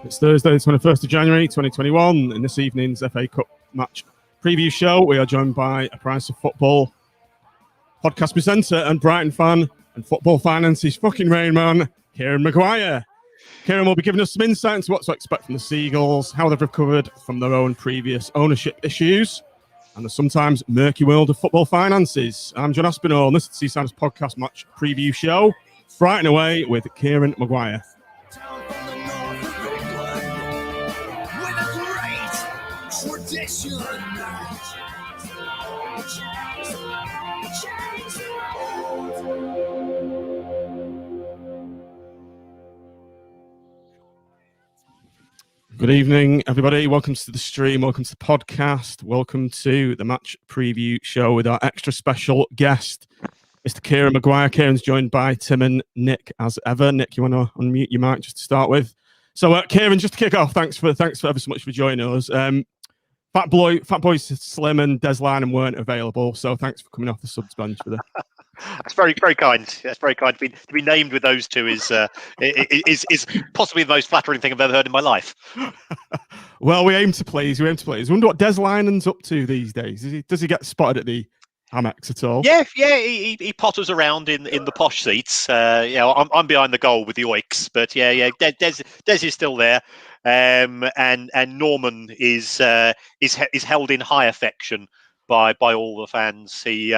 It's Thursday, the 21st of January, 2021. In this evening's FA Cup match preview show, we are joined by a Price of Football podcast presenter and Brighton fan and football finances fucking rain man, Kieran Maguire. Kieran will be giving us some insight into what to expect from the Seagulls, how they've recovered from their own previous ownership issues, and the sometimes murky world of football finances. I'm John Aspinall, and this is the Seaside's podcast match preview show. Brighton away with Kieran Maguire. Good evening, everybody. Welcome to the stream. Welcome to the podcast. Welcome to the match preview show with our extra special guest, Mr. Kieran Maguire. Kieran's joined by Tim and Nick as ever. Nick, you want to unmute your mic just to start with? So, Kieran, just to kick off, thanks for ever so much for joining us. Fat Boys Slim and Des Lynam weren't available, so thanks for coming off the subs bench for the. That's very, very kind. That's very kind. To be named with those two is possibly the most flattering thing I've ever heard in my life. Well, we aim to please. I wonder what Des Lynam's up to these days. Does he get spotted at the Amex at all? Yeah. He potters around in the posh seats. I'm behind the goal with the Oysters, but yeah. Des is still there, and Norman is held in high affection by all the fans. He's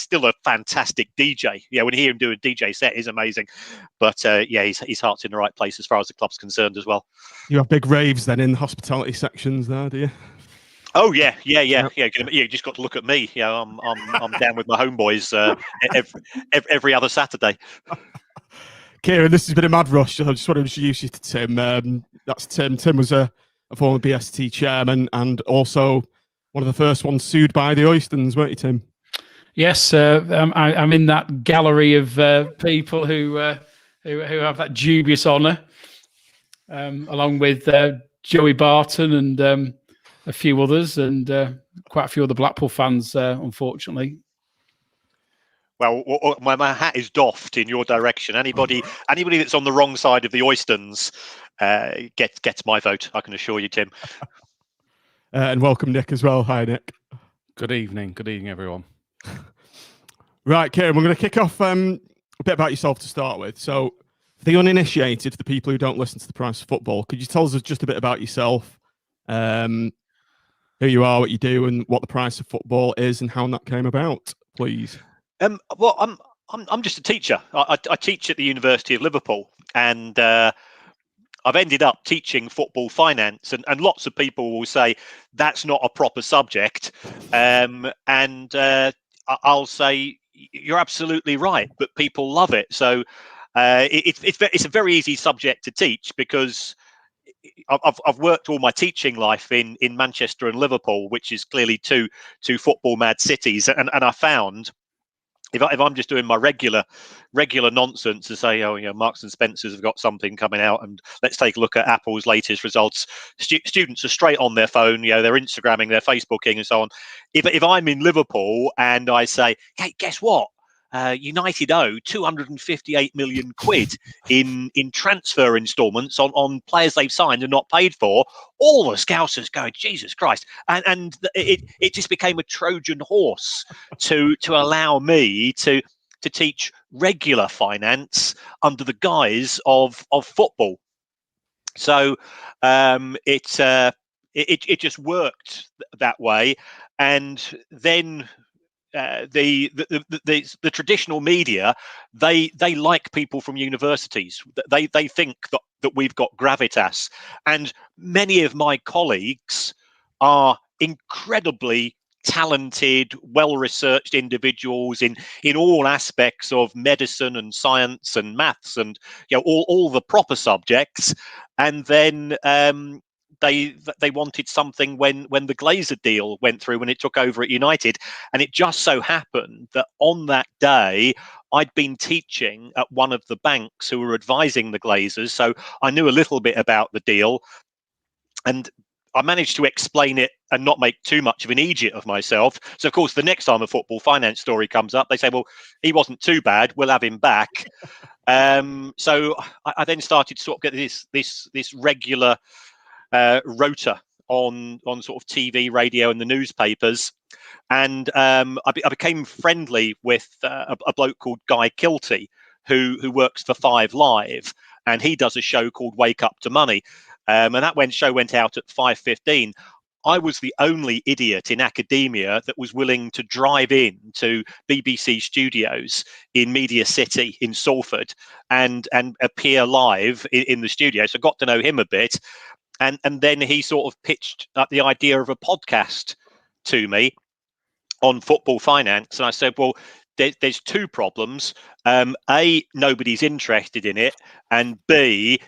still a fantastic DJ. Yeah, when you hear him do a DJ set, is amazing. But his heart's in the right place as far as the club's concerned as well. You have big raves then in the hospitality sections there, do you? Oh yeah. You just got to look at me. I'm down with my homeboys every other Saturday. Kieran, this has been a mad rush. I just want to introduce you to Tim. That's Tim. Tim was a former BST chairman and also one of the first ones sued by the Oysters, weren't you, Tim? Yes, I'm in that gallery of people who have that dubious honour, along with Joey Barton and a few others, and quite a few other Blackpool fans, unfortunately. Well, my hat is doffed in your direction. Anybody that's on the wrong side of the Oysters gets my vote. I can assure you, Tim. And welcome, Nick, as well. Hi, Nick. Good evening, everyone. Right, Kieran, we're going to kick off a bit about yourself to start with. So, for the uninitiated, for the people who don't listen to the Price of Football, could you tell us just a bit about yourself, who you are, what you do, and what the Price of Football is, and how that came about, please? Well, I'm just a teacher. I teach at the University of Liverpool, and I've ended up teaching football finance, and lots of people will say that's not a proper subject, and I'll say you're absolutely right, but people love it. So it's a very easy subject to teach because I've worked all my teaching life in Manchester and Liverpool, which is clearly two football mad cities, and I found. If I'm just doing my regular nonsense to say, Marks and Spencer's have got something coming out, and let's take a look at Apple's latest results. Students are straight on their phone, they're Instagramming, they're Facebooking, and so on. If I'm in Liverpool and I say, hey, guess what? United owe 258 million quid in transfer instalments on players they've signed and not paid for, all the Scousers go, Jesus Christ. And it just became a Trojan horse to allow me to teach regular finance under the guise of football. So it just worked that way. And then the traditional media, they like people from universities. They think that we've got gravitas, and many of my colleagues are incredibly talented, well-researched individuals in all aspects of medicine and science and maths and all the proper subjects. And then they wanted something when the Glazer deal went through, when it took over at United. And it just so happened that on that day, I'd been teaching at one of the banks who were advising the Glazers. So I knew a little bit about the deal. And I managed to explain it and not make too much of an idiot of myself. So, of course, the next time a football finance story comes up, they say, well, he wasn't too bad. We'll have him back. So I then started to sort of get this regular rota on sort of TV, radio, and the newspapers. And I became friendly with a bloke called Guy Kilty, who works for 5 Live, and he does a show called Wake Up to Money. And that show went out at 5:15. I was the only idiot in academia that was willing to drive in to BBC studios in Media City in Salford and appear live in the studio. So I got to know him a bit. And then he sort of pitched the idea of a podcast to me on football finance. And I said, well, there's 2 problems. A, nobody's interested in it. And B,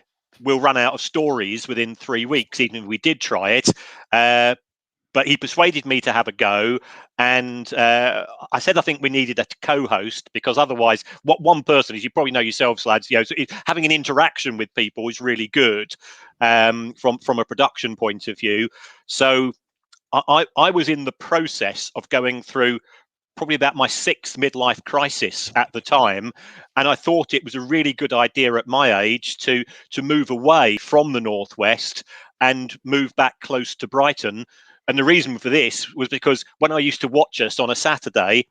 we'll run out of stories within 3 weeks, even if we did try it. But he persuaded me to have a go. And I said, I think we needed a co-host, because otherwise, what one person, as you probably know yourselves, lads, having an interaction with people is really good from a production point of view. So I was in the process of going through probably about my 6th midlife crisis at the time, and I thought it was a really good idea at my age to move away from the Northwest and move back close to Brighton. And the reason for this was because when I used to watch us on a Saturday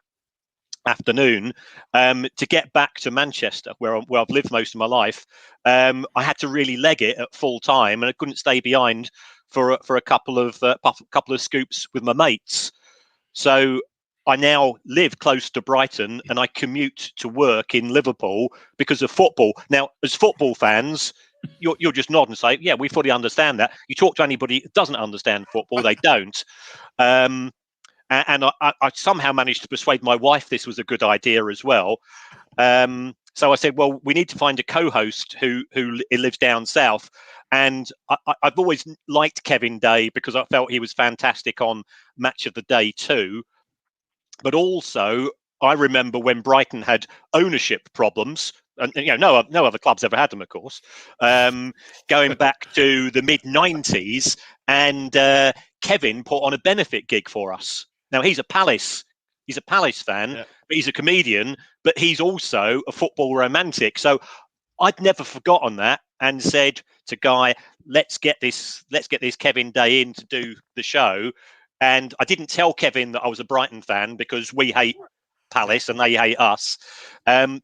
afternoon, to get back to Manchester, where I've lived most of my life, I had to really leg it at full time, and I couldn't stay behind for a couple of scoops with my mates. So I now live close to Brighton, and I commute to work in Liverpool because of football. Now, as football fans, you'll just nod and say, yeah, we fully understand that. You talk to anybody who doesn't understand football, they don't. And I somehow managed to persuade my wife this was a good idea as well. So I said, well, we need to find a co-host who lives down south. And I've always liked Kevin Day because I felt he was fantastic on Match of the Day too. But also, I remember when Brighton had ownership problems, and no other club's ever had them, of course, going back to the mid-90s, and Kevin put on a benefit gig for us. Now, he's a Palace fan, yeah, but he's a comedian, but he's also a football romantic. So I'd never forgotten that and said to Guy, let's get this Kevin Day in to do the show. And I didn't tell Kevin that I was a Brighton fan, because we hate Palace and they hate us,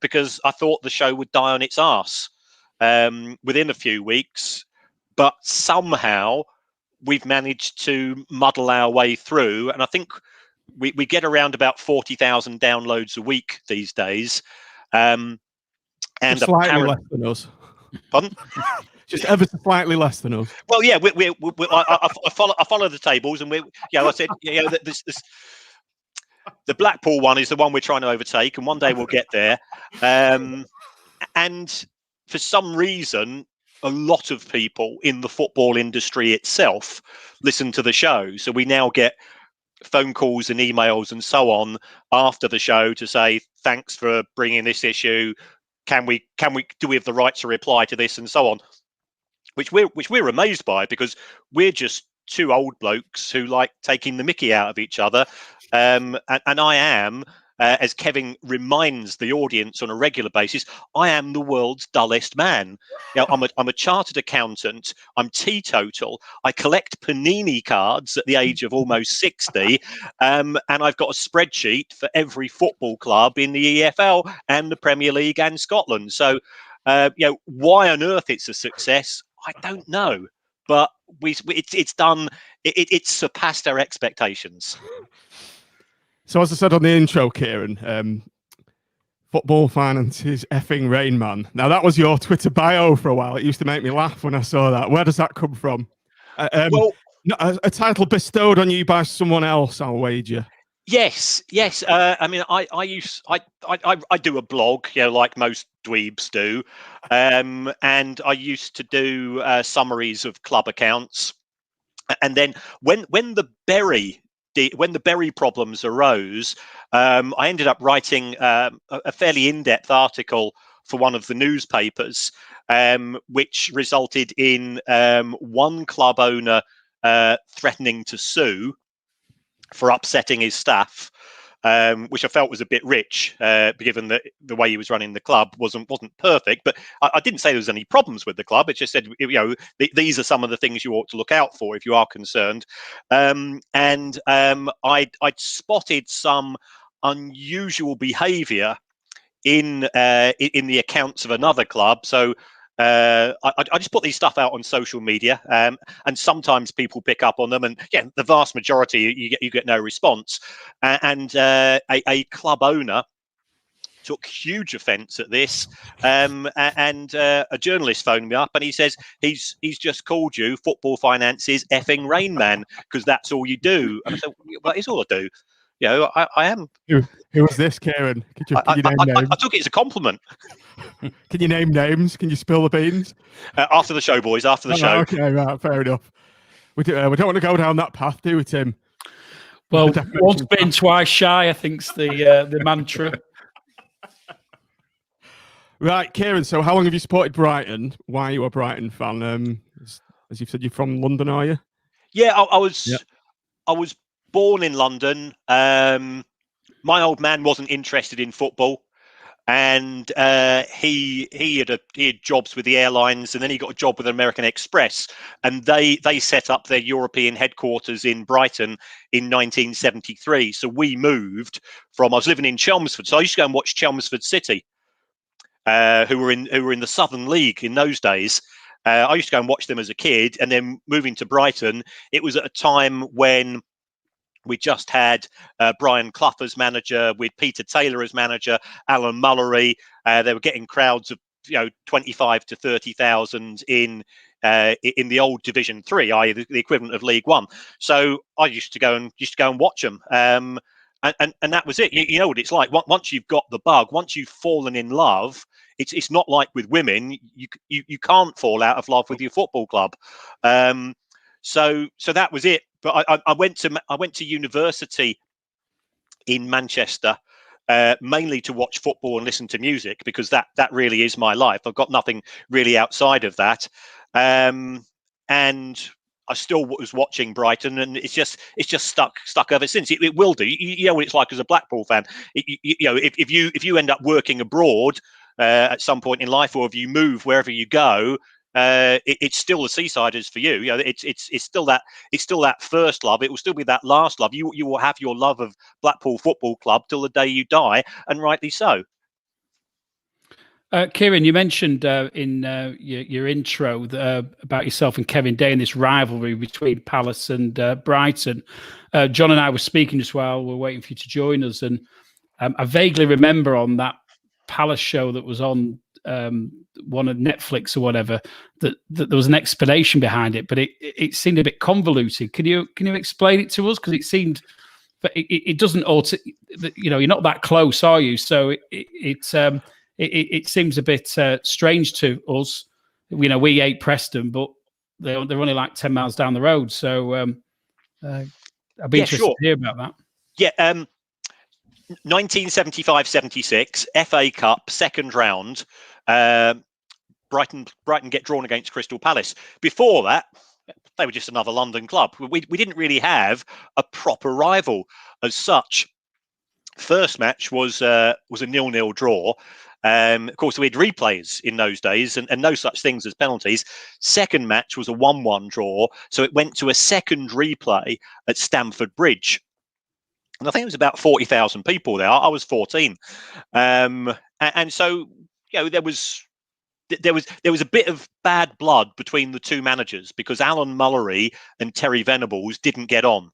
because I thought the show would die on its arse within a few weeks. But somehow we've managed to muddle our way through. And I think we get around about 40,000 downloads a week these days. And slightly less than us. Pardon? Just ever so slightly less than us. Well, yeah, I follow the tables, and I said, the Blackpool one is the one we're trying to overtake, and one day we'll get there. And for some reason, a lot of people in the football industry itself listen to the show. So we now get phone calls and emails and so on after the show to say, thanks for bringing this issue. Do we have the right to reply to this, and so on? Which we're amazed by, because we're just 2 old blokes who like taking the mickey out of each other. And I am, as Kevin reminds the audience on a regular basis, I am the world's dullest man. I'm a chartered accountant. I'm teetotal. I collect Panini cards at the age of almost 60. And I've got a spreadsheet for every football club in the EFL and the Premier League and Scotland. So, why on earth it's a success, I don't know. But it's surpassed our expectations. So, as I said on the intro, Kieran, football finance is effing Rain Man. Now, that was your Twitter bio for a while. It used to make me laugh when I saw that. Where does that come from? A title bestowed on you by someone else, I'll wager. Yes. I mean, I do a blog, like most dweebs do, and I used to do summaries of club accounts. And then when the Berry problems arose, I ended up writing a fairly in-depth article for one of the newspapers, which resulted in one club owner threatening to sue for upsetting his staff, which I felt was a bit rich, given that the way he was running the club wasn't perfect. But I didn't say there was any problems with the club. It just said, these are some of the things you ought to look out for if you are concerned. I'd spotted some unusual behaviour in the accounts of another club. So I just put these stuff out on social media, and sometimes people pick up on them, and the vast majority you get no response. And a club owner took huge offence at this, and a journalist phoned me up, and he says he's just called you Football Finance's effing Rain Man because that's all you do. And I said, well, it's all I do. I am. Who was this, Kieran? I took it as a compliment. Can you name names? Can you spill the beans? After the show, boys. After the show. Okay, right, fair enough. We don't want to go down that path, do we, Tim? Well, once bitten, twice shy, I think's the mantra. Right, Kieran. So, how long have you supported Brighton? Why are you a Brighton fan? As you've said, you're from London, are you? Yeah, I was born in London. My old man wasn't interested in football, and he had jobs with the airlines, and then he got a job with American Express, and they set up their European headquarters in Brighton in 1973. So we moved from. I was living in Chelmsford, so I used to go and watch Chelmsford City, who were in the Southern League in those days. I used to go and watch them as a kid, and then moving to Brighton, it was at a time when we just had Brian Clough as manager, with Peter Taylor as manager, Alan Mullery. They were getting crowds of 25 to 30,000 in the old Division 3, i.e. the equivalent of League One. So I used to go and watch them, and that was it. You know what it's like. Once you've got the bug, once you've fallen in love, it's not like with women. You can't fall out of love with your football club. So that was it. But I went to university in Manchester, mainly to watch football and listen to music, because that really is my life. I've got nothing really outside of that, and I still was watching Brighton, and it's just stuck ever since. It will do. You know what it's like as a Blackpool fan. If you end up working abroad at some point in life, or if you move wherever you go, it's still the Seasiders for you. It's still that first love. It will still be that last love. You will have your love of Blackpool Football Club till the day you die, and rightly so. Kieran, you mentioned in your intro about yourself and Kevin Day and this rivalry between Palace and Brighton. John and I were speaking just while we were waiting for you to join us, and I vaguely remember on that Palace show that was on one of Netflix or whatever, that there was an explanation behind it, but it seemed a bit convoluted. Can you explain it to us? Because it seemed, but it doesn't alter. You're not that close, are you? So it seems a bit strange to us. We hate Preston, but they're only like 10 miles down the road. So I'd be interested to hear about that. Yeah. 1975-76 FA Cup second round. Brighton get drawn against Crystal Palace. Before that, they were just another London club. We didn't really have a proper rival as such. First match was a 0-0 draw. Of course, we had replays in those days, and no such things as penalties. Second match was a 1-1 draw, so it went to a second replay at Stamford Bridge. And I think it was about 40,000 people there. I was 14, and so there was a bit of bad blood between the two managers, because Alan Mullery and Terry Venables didn't get on,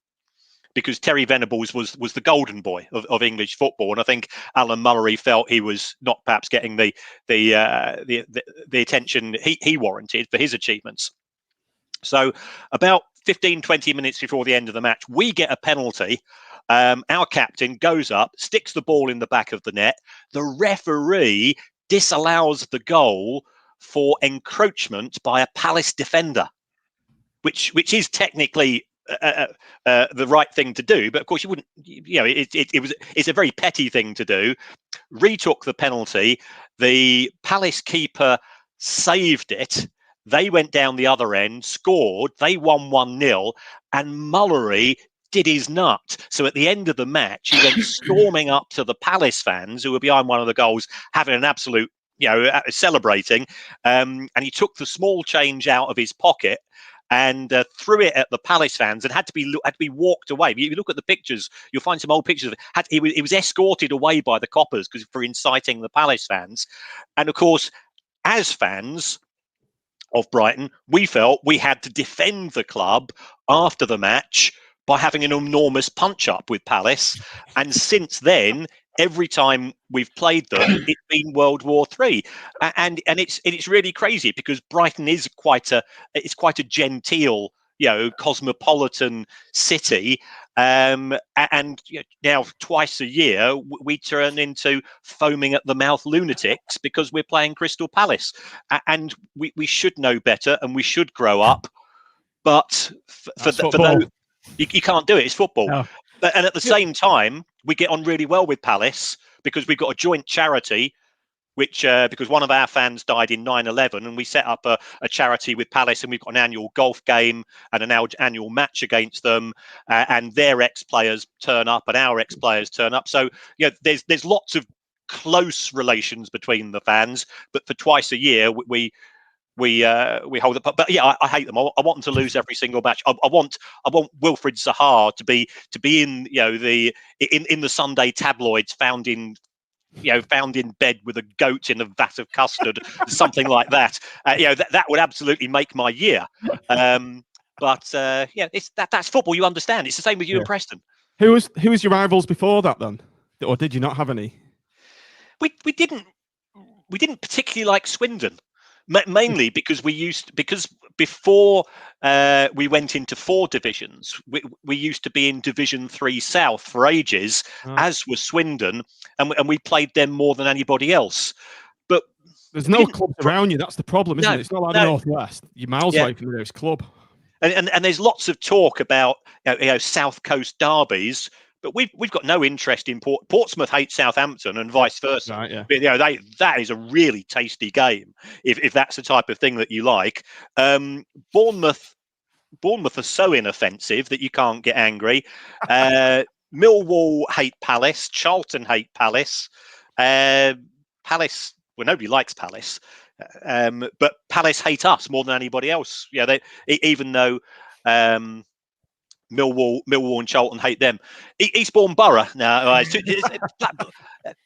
because Terry Venables was the golden boy of English football, and I think Alan Mullery felt he was not perhaps getting the attention he warranted for his achievements. So about 15-20 minutes before the end of the match, we get a penalty. Our captain goes up, sticks the ball in the back of the net. The referee disallows the goal for encroachment by a Palace defender, which is technically the right thing to do, but of course you wouldn't. It's a very petty thing to do. Retook the penalty. The Palace keeper saved it, They went down the other end, scored, they won 1-0, and Mullery did his nut. So at the end of the match, he went storming up to the Palace fans who were behind one of the goals, having an absolute, celebrating. And he took the small change out of his pocket and threw it at the Palace fans, and had to be walked away. If you look at the pictures, you'll find some old pictures of it. He was escorted away by the coppers for inciting the Palace fans. And of course, as fans of Brighton, we felt we had to defend the club after the match by having an enormous punch-up with Palace. And since then, every time we've played them, it's been World War III, and it's really crazy because Brighton is quite a genteel, cosmopolitan city, and now twice a year we turn into foaming at the mouth lunatics because we're playing Crystal Palace, and we should know better and we should grow up, but for those, you can't do it. It's football. No. And at the same time, we get on really well with Palace because we've got a joint charity, which because one of our fans died in 9/11, and we set up a charity with Palace, and we've got an annual golf game and an annual match against them, and their ex-players turn up and our ex-players turn up. So there's lots of close relations between the fans, but for twice a year we hold it, but yeah, I hate them. I want them to lose every single match. I want Wilfried Zaha to be in the Sunday tabloids, found in bed with a goat in a vat of custard, something like that. That would absolutely make my year. But that's football. You understand? It's the same with you and Preston. Who was your rivals before that then, or did you not have any? We didn't particularly like Swindon. Mainly because before we went into 4 divisions, we used to be in Division 3 South for ages, as was Swindon, and we played them more than anybody else. But there's no clubs around you. That's the problem, isn't it? It's not like the Northwest. You're miles away from the nearest club. And there's lots of talk about South Coast derbies. But we've got no interest in Portsmouth hate Southampton and vice versa. Right, yeah. But, that is a really tasty game if that's the type of thing that you like. Bournemouth are so inoffensive that you can't get angry. Millwall hate Palace. Charlton hate Palace. Palace, well, nobody likes Palace, but Palace hate us more than anybody else. Even though. Millwall and Charlton hate them. Eastbourne Borough now.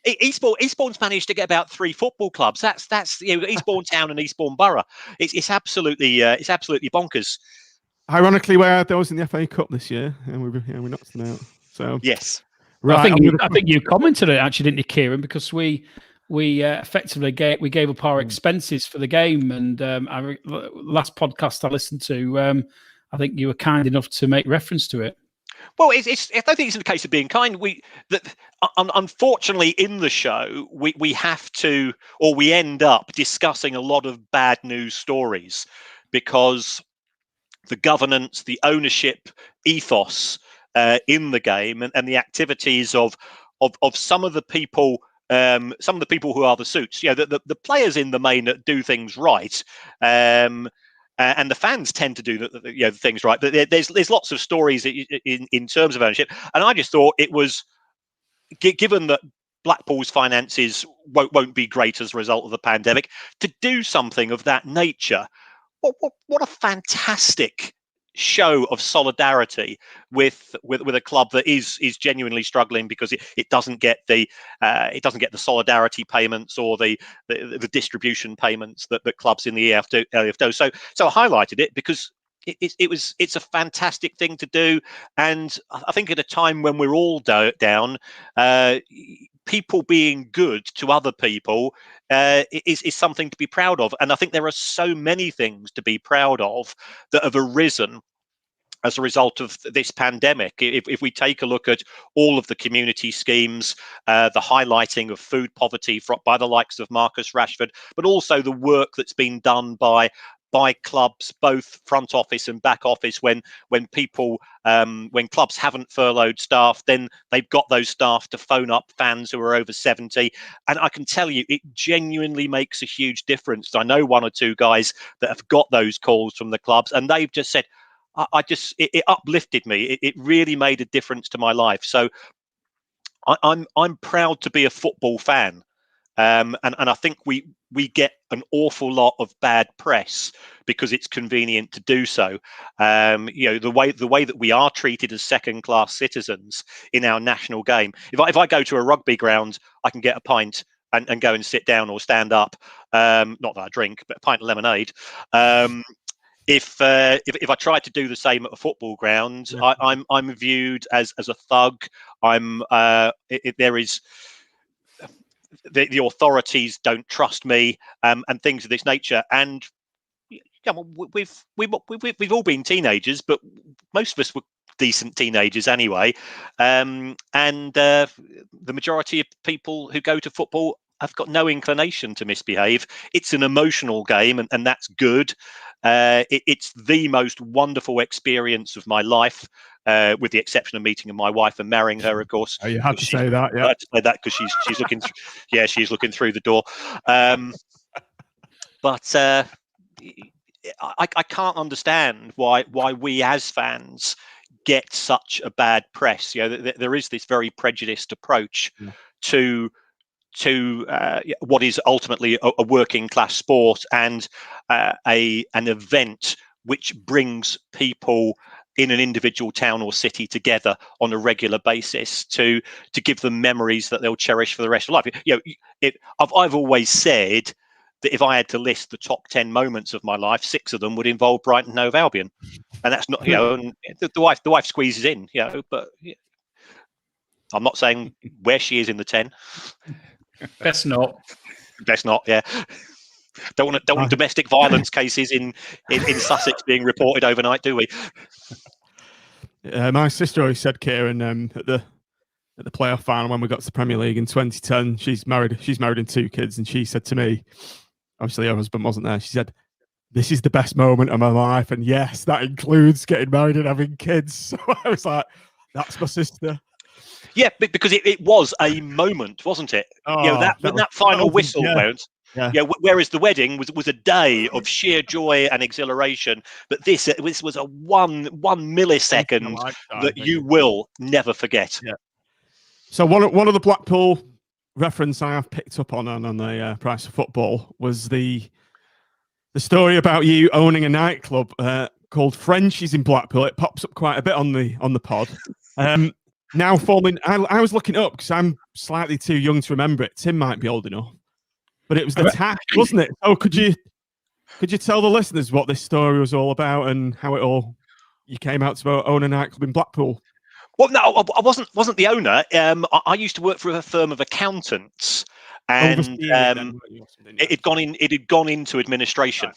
Eastbourne's managed to get about 3 football clubs. That's Eastbourne Town and Eastbourne Borough. It's absolutely bonkers. Ironically, we're those in the FA Cup this year, and we knocked them out. So yes, right. I think you commented on it actually, didn't you, Kieran? Because we effectively gave up our expenses for the game, and last podcast I listened to. I think you were kind enough to make reference to it. Well, I don't think it's a case of being kind. Unfortunately, in the show, we have to, or we end up discussing a lot of bad news stories because the governance, the ownership ethos in the game, and the activities of some of the people. Some of the people who are the suits, the players in the main that do things right. And the fans tend to do the things right. But there's lots of stories in terms of ownership. And I just thought it was, given that Blackpool's finances won't be great as a result of the pandemic, to do something of that nature. What a fantastic show of solidarity with a club that is genuinely struggling because it doesn't get the solidarity payments or the distribution payments that clubs in the EF do. So I highlighted it because it's a fantastic thing to do, and I think at a time when we're all down, people being good to other people is something to be proud of. And I think there are so many things to be proud of that have arisen as a result of this pandemic. If we take a look at all of the community schemes, the highlighting of food poverty by the likes of Marcus Rashford, but also the work that's been done by by clubs, both front office and back office, when clubs haven't furloughed staff, then they've got those staff to phone up fans who are over 70. And I can tell you, it genuinely makes a huge difference. I know one or two guys that have got those calls from the clubs, and they've just said, it uplifted me. It really made a difference to my life. So I'm proud to be a football fan. And I think we get an awful lot of bad press because it's convenient to do so. The way that we are treated as second-class citizens in our national game. If I go to a rugby ground, I can get a pint and go and sit down or stand up. Not that I drink, but a pint of lemonade. If I try to do the same at a football ground, I'm viewed as a thug. The authorities don't trust me, and things of this nature. And we've all been teenagers, but most of us were decent teenagers anyway. And the majority of people who go to football have got no inclination to misbehave. It's an emotional game, and that's good. It's the most wonderful experience of my life, with the exception of meeting my wife and marrying her, of course. Oh, you had to say that, yeah. I had to say that because she's looking, she's looking through the door. But I can't understand why we as fans get such a bad press. There is this very prejudiced approach to what is ultimately a working class sport and an event which brings people in an individual town or city together on a regular basis to give them memories that they'll cherish for the rest of life. I've always said that if I had to list the top 10 moments of my life, 6 of them would involve Brighton Hove Albion, and that's not and the wife squeezes in, but I'm not saying where she is in the 10. Best not. Yeah. Don't want domestic violence cases in Sussex being reported overnight, do we? My sister always said, Kieran, at the playoff final when we got to the Premier League in 2010, she's married and 2 kids, and she said to me, obviously her husband wasn't there, she said, "This is the best moment of my life," and yes, that includes getting married and having kids. So I was like, that's my sister. Yeah, because it was a moment, wasn't it? That final whistle went. Yeah. Whereas the wedding was a day of sheer joy and exhilaration, but this was a one millisecond that you will never forget. Yeah. So one of the Blackpool reference I have picked up on the Price of Football was the story about you owning a nightclub called Frenchies in Blackpool. It pops up quite a bit on the pod. Now forming, I was looking up because I'm slightly too young to remember it. Tim might be old enough, but it was the Tash, wasn't it? Oh, could you tell the listeners what this story was all about and how you came out to own a nightclub in Blackpool? Well, no, I wasn't the owner. I used to work for a firm of accountants, and it had gone into administration. Right.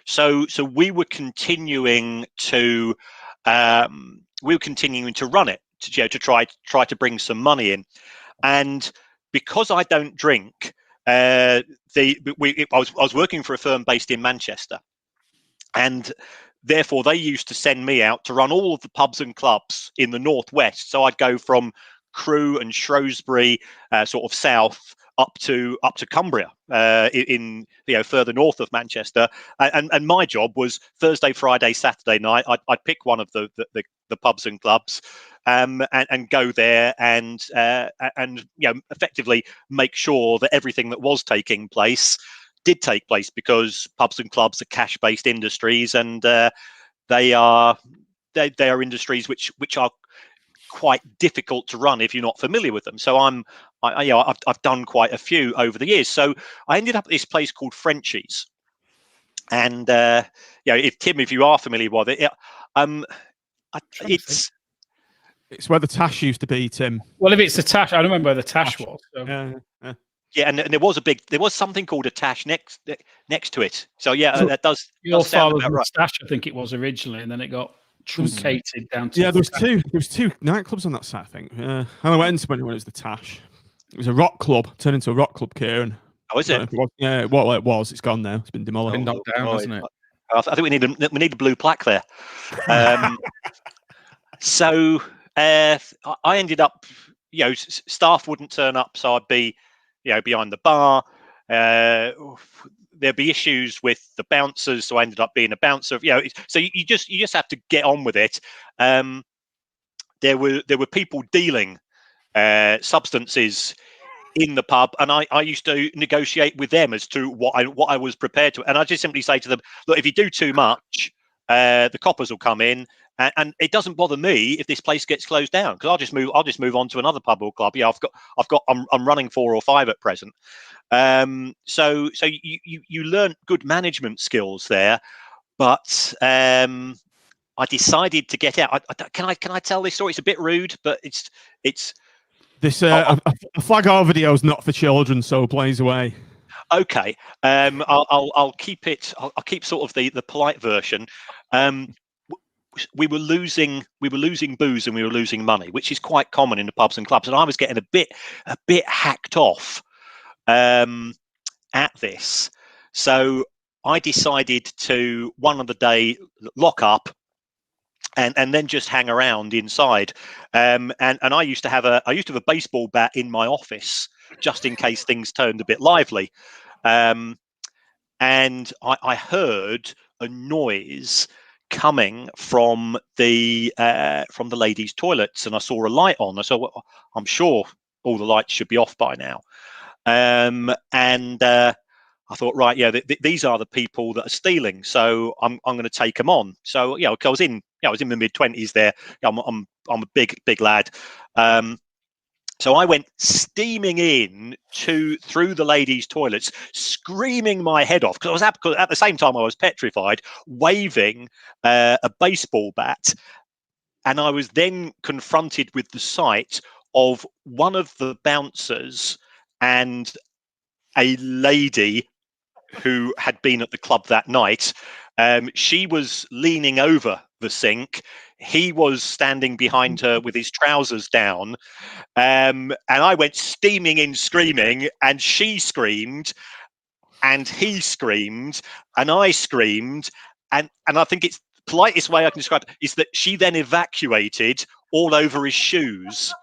So we were continuing to run it to try to bring some money in, and because I don't drink, I was working for a firm based in Manchester, and therefore they used to send me out to run all of the pubs and clubs in the northwest. So I'd go from Crewe and Shrewsbury, sort of south, up to Cumbria, in further north of Manchester, and my job was Thursday, Friday, Saturday night. I'd pick one of the pubs and clubs, and go there and effectively make sure that everything that was taking place did take place, because pubs and clubs are cash-based industries, and they are industries which are quite difficult to run if you're not familiar with them. So I've done quite a few over the years. So I ended up at this place called Frenchies, and if you are familiar with it, it's where the Tash used to be, Tim. Well, if it's the Tash, I don't remember where the Tash was. So. Yeah, and there was something called a Tash next to it. So that does. Your father's right. Tash, I think it was originally, and then it got truncated down to. Yeah, there was two nightclubs on that site, I think. I went into when it was the Tash. It was a rock club, turned into a rock club, Kieran. Oh, is it? It was. It was. It's gone now. It's been demolished. Been knocked down, hasn't it? I think we need a blue plaque there. So I ended up, staff wouldn't turn up, so I'd be, behind the bar. There'd be issues with the bouncers, so I ended up being a bouncer. So you just have to get on with it. There were people dealing substances in the pub, and I used to negotiate with them as to what I was prepared to. And I just simply say to them, look, if you do too much, the coppers will come in, and it doesn't bother me if this place gets closed down, because I'll just move on to another pub or club. I'm running 4 or 5 at present. So you learn good management skills there, but I decided to get out. Can I tell this story? It's a bit rude, but it's this a flag R video is not for children, so blaze away. Okay. I'll keep it. I'll keep sort of the polite version. We were losing booze and we were losing money, which is quite common in the pubs and clubs, and I was getting a bit hacked off at this. So I decided to one of the day lock up and then just hang around inside. And I used to have a baseball bat in my office just in case things turned a bit lively. And I heard a noise coming from the ladies' toilets, and I saw a light on. I said, well, I'm sure all the lights should be off by now. I thought, right, these are the people that are stealing, so I'm going to take them on. So I was in my mid-20s there. I'm a big lad. So I went steaming in through the ladies' toilets, screaming my head off, because at the same time I was petrified, waving a baseball bat, and I was then confronted with the sight of one of the bouncers and a lady who had been at the club that night. She was leaning over the sink. He was standing behind her with his trousers down. And I went steaming in screaming, and she screamed, and he screamed, and I screamed. And I think it's the politest way I can describe it is that she then evacuated all over his shoes.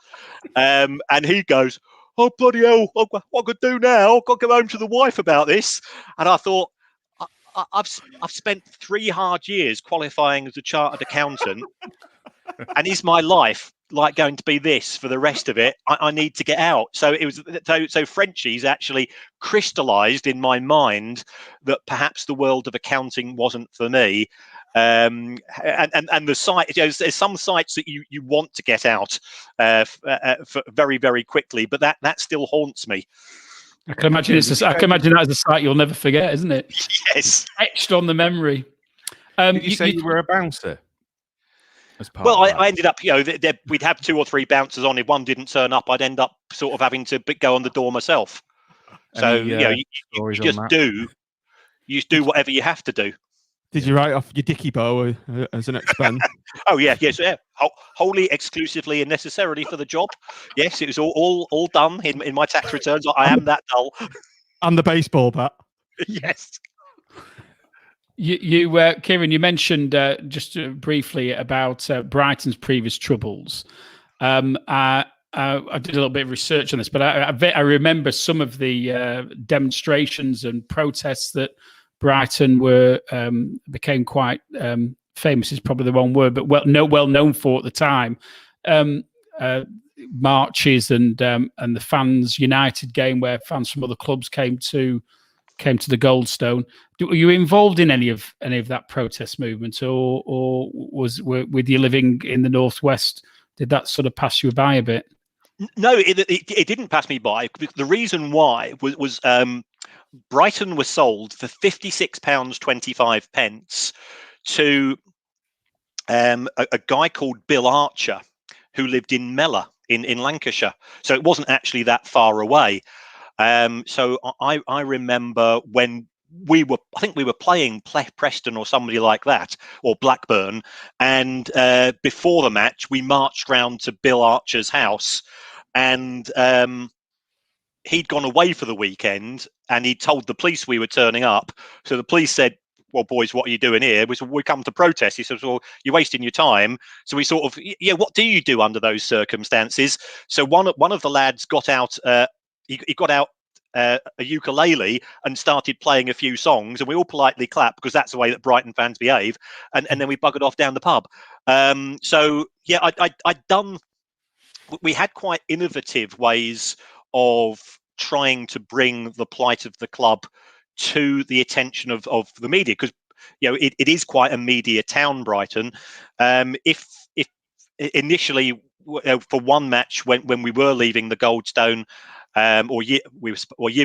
And he goes, oh, bloody hell, what I could do now? I've got to go home to the wife about this. And I thought, I've spent 3 hard years qualifying as a chartered accountant. And is my life like going to be this for the rest of it? I need to get out. So it was so Frenchie's actually crystallized in my mind that perhaps the world of accounting wasn't for me. And the site, there's some sites that you want to get out for very, very quickly, but that still haunts me. I can imagine that as a site you'll never forget, isn't it? Yes, etched on the memory. Did you say you were a bouncer? Well, I ended up, we'd have 2 or 3 bouncers on. If one didn't turn up, I'd end up sort of having to go on the door myself. So you just do whatever you have to do. Did you write off your dicky bow as an expense? Oh yes, wholly, exclusively, and necessarily for the job. Yes, it was all done in my tax returns. I am that dull. And the baseball bat. Yes. You Kieran, you mentioned just briefly about Brighton's previous troubles. I did a little bit of research on this, but I remember some of the demonstrations and protests that Brighton became quite famous is probably the wrong word, but well known for at the time. Marches and the Fans United game where fans from other clubs came to the Goldstone. Were you involved in any of that protest movement, or with you living in the Northwest, did that sort of pass you by a bit? No, it didn't pass me by. The reason why was Brighton was sold for £56.25 to a guy called Bill Archer, who lived in Mellor in Lancashire. So it wasn't actually that far away. So I remember when I think we were playing Preston or somebody like that, or Blackburn, and before the match we marched round to Bill Archer's house, and he'd gone away for the weekend and he told the police we were turning up. So the police said, well, boys, what are you doing here? We come to protest. He says, well, you're wasting your time. So we sort of, yeah, what do you do under those circumstances? So one of the lads got out, he got out a ukulele and started playing a few songs, and we all politely clapped because that's the way that Brighton fans behave. And then we buggered off down the pub. So yeah, we had quite innovative ways of trying to bring the plight of the club to the attention of the media, because it is quite a media town, Brighton. If initially for one match when we were leaving the Goldstone, or year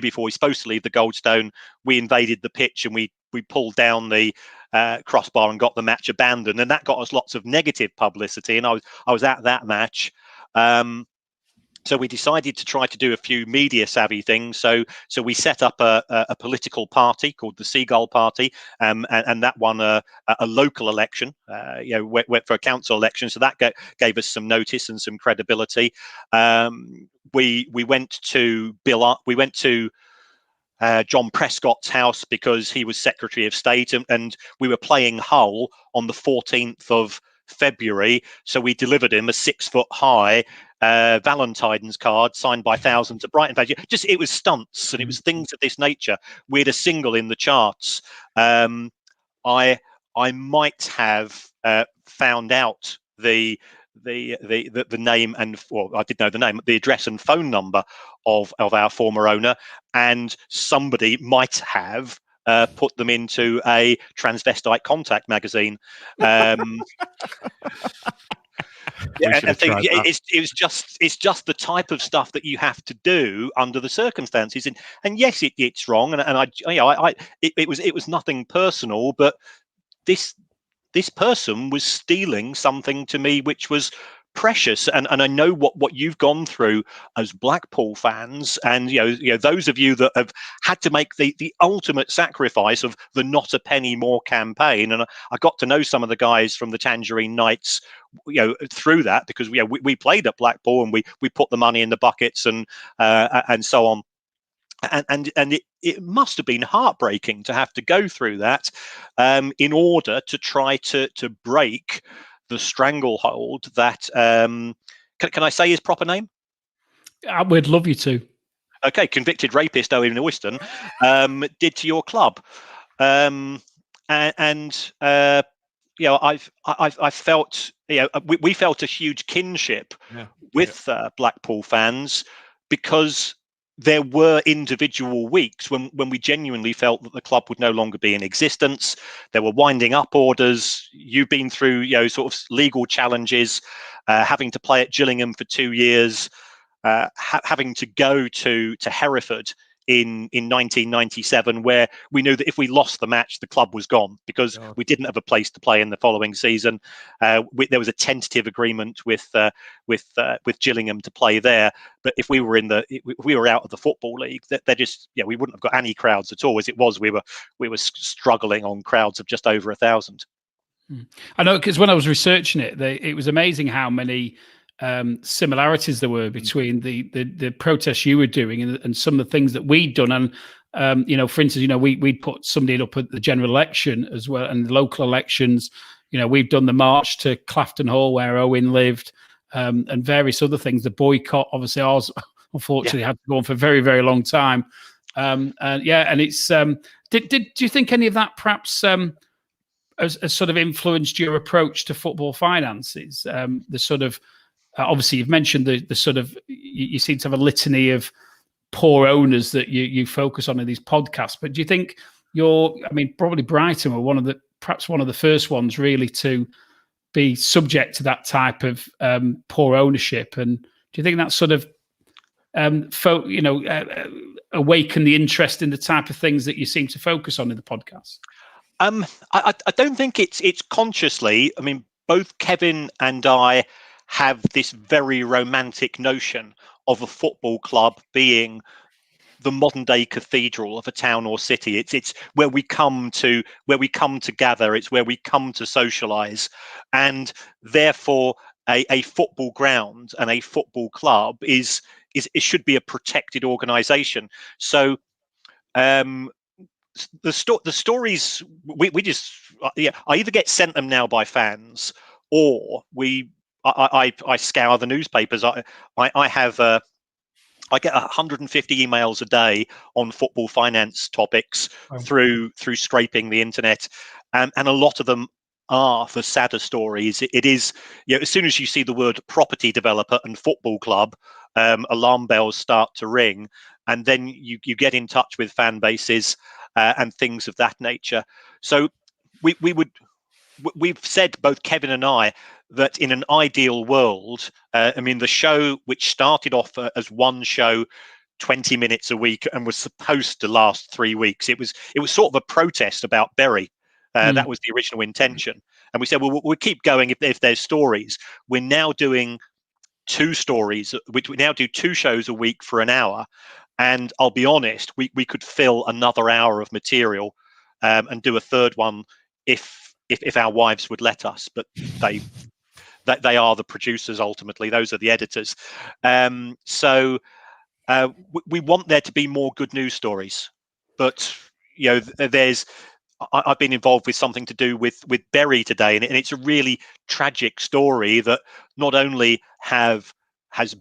before we were supposed to leave the Goldstone, we invaded the pitch and we pulled down the crossbar and got the match abandoned, and that got us lots of negative publicity. And I was at that match. So we decided to try to do a few media savvy things. So we set up a political party called the Seagull Party, and that won a local election, went for a council election. So that gave us some notice and some credibility. We went to John Prescott's house because he was Secretary of State, and we were playing Hull on the 14th of February. So we delivered him a 6-foot high Valentine's card signed by thousands of Brighton fans. It was stunts, and it was things of this nature. We had a single in the charts. I might have found out the name I did know the name, the address and phone number of our former owner, and somebody might have put them into a transvestite contact magazine. It's just the type of stuff that you have to do under the circumstances, and yes, it's wrong, and it was nothing personal, but this person was stealing something to me which was precious, and I know what you've gone through as Blackpool fans, and those of you that have had to make the ultimate sacrifice of the Not a Penny More campaign. And I got to know some of the guys from the Tangerine Knights through that, because we played at Blackpool, and we put the money in the buckets and so on. And it must have been heartbreaking to have to go through that in order to try to break the stranglehold that can I say his proper name? I would love you to. Okay, convicted rapist Owen Oyston did to your club, I felt we felt a huge kinship with Blackpool fans, because there were individual weeks when we genuinely felt that the club would no longer be in existence. There were winding up orders. You've been through, sort of legal challenges, having to play at Gillingham for 2 years, having to go to Hereford in 1997, where we knew that if we lost the match, the club was gone, because we didn't have a place to play in the following season. There was a tentative agreement with Gillingham to play there, but if we were out of the Football League, we wouldn't have got any crowds at all. As it was, we were struggling on crowds of just over 1,000. I know, because when I was researching it, it was amazing how many similarities there were between the protests you were doing and some of the things that we'd done. And for instance, we'd put somebody up at the general election as well, and the local elections. We've done the march to Clafton Hall where Owen lived, and various other things. The boycott, obviously, ours unfortunately had to go on for a very, very long time. And it's do you think any of that perhaps has sort of influenced your approach to football finances? The sort of obviously, you've mentioned the sort of, you seem to have a litany of poor owners that you focus on in these podcasts. But do you think probably Brighton were perhaps one of the first ones really to be subject to that type of poor ownership? And do you think that sort of awaken the interest in the type of things that you seem to focus on in the podcast? I don't think it's consciously. I mean, both Kevin and I have this very romantic notion of a football club being the modern day cathedral of a town or city. It's where we come to gather. It's where we come to socialize, and therefore a football ground and a football club it should be a protected organization. So the stories we just I either get sent them now by fans, or I scour the newspapers. I have I get 150 emails a day on football finance topics through scraping the internet, and a lot of them are the sadder stories. It is, as soon as you see the word property developer and football club, alarm bells start to ring, and then you get in touch with fan bases and things of that nature. So we've said, both Kevin and I, that in an ideal world, the show, which started off as one show, 20 minutes a week, and was supposed to last 3 weeks, it was sort of a protest about Bury. That was the original intention, and we said, well, we'll keep going if there's stories. We're now doing 2 stories, which we now do 2 shows a week for an hour, and I'll be honest, we could fill another hour of material and do a third one if our wives would let us, but they are the producers ultimately. Those are the editors. So we want there to be more good news stories, but I've been involved with something to do with Bury today, and it's a really tragic story that not only has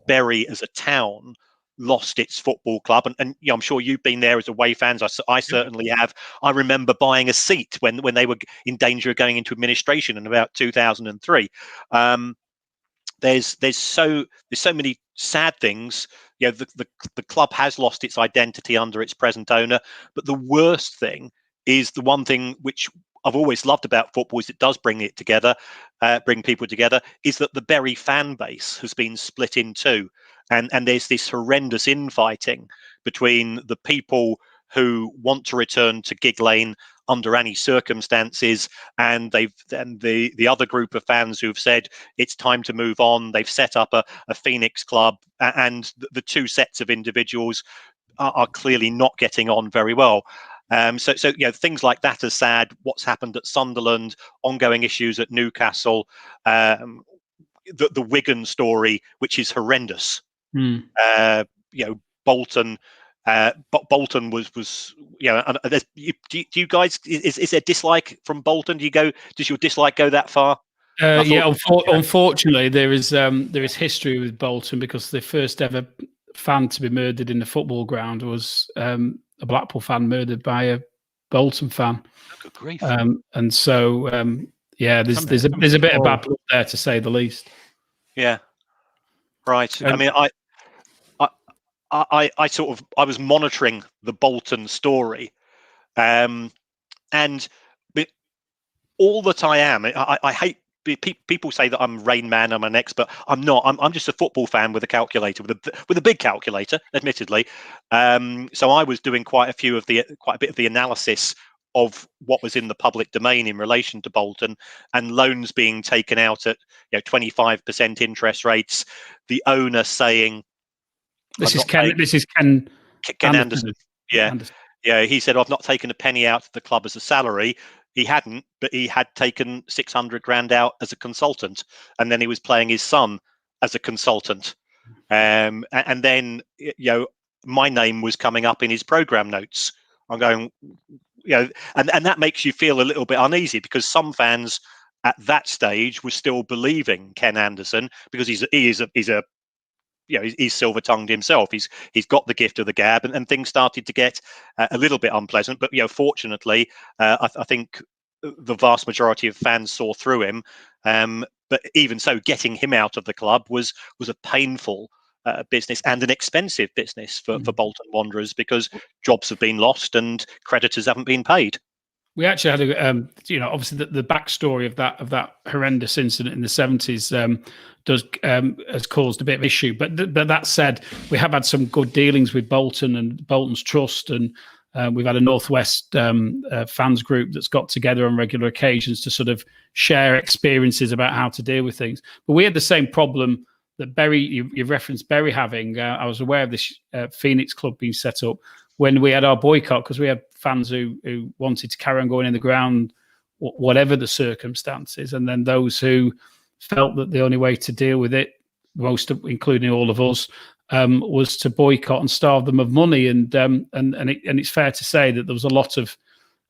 Bury as a town lost its football club, and I'm sure you've been there as away fans. I certainly have. I remember buying a seat when they were in danger of going into administration in about 2003. There's so many sad things. The club has lost its identity under its present owner, but the worst thing is the one thing which I've always loved about football is it does bring it together, bring people together, is that the Bury fan base has been split in two. And there's this horrendous infighting between the people who want to return to Gig Lane under any circumstances, and the other group of fans who've said it's time to move on. They've set up a Phoenix club, and the 2 sets of individuals are clearly not getting on very well. So things like that are sad. What's happened at Sunderland, ongoing issues at Newcastle, the Wigan story, which is horrendous. Bolton. Bolton was. Do you guys? Is there dislike from Bolton? Does your dislike go that far? Unfortunately, there is history with Bolton, because the first ever fan to be murdered in the football ground was a Blackpool fan murdered by a Bolton fan. Good grief! And so there's a bit of bad blood there, to say the least. Yeah, right. I was monitoring the Bolton story, and all that I am, I hate people say that I'm Rain Man, I'm an expert. I'm not. I'm just a football fan with a calculator, with a big calculator, admittedly. So I was doing quite a bit of the analysis of what was in the public domain in relation to Bolton, and loans being taken out at 25% interest rates. The owner saying, This is Ken Anderson. Yeah. Anderson. Yeah. He said, I've not taken a penny out of the club as a salary. He hadn't, but he had taken 600 grand out as a consultant, and then he was playing his son as a consultant. And then, my name was coming up in his program notes. I'm going, and that makes you feel a little bit uneasy, because some fans at that stage were still believing Ken Anderson, because he's silver-tongued himself. He's got the gift of the gab, and things started to get a little bit unpleasant. But fortunately, I think the vast majority of fans saw through him. But even so, getting him out of the club was a painful business and an expensive business for Bolton Wanderers, because jobs have been lost and creditors haven't been paid. We actually had obviously the backstory of that horrendous incident in the 70s has caused a bit of issue. But that said, we have had some good dealings with Bolton and Bolton's Trust, and we've had a Northwest fans group that's got together on regular occasions to sort of share experiences about how to deal with things. But we had the same problem that Bury, you referenced Bury having. I was aware of this Phoenix club being set up when we had our boycott, because we had fans who wanted to carry on going in the ground, whatever the circumstances, and then those who felt that the only way to deal with it, including all of us, was to boycott and starve them of money. And it's fair to say that there was a lot of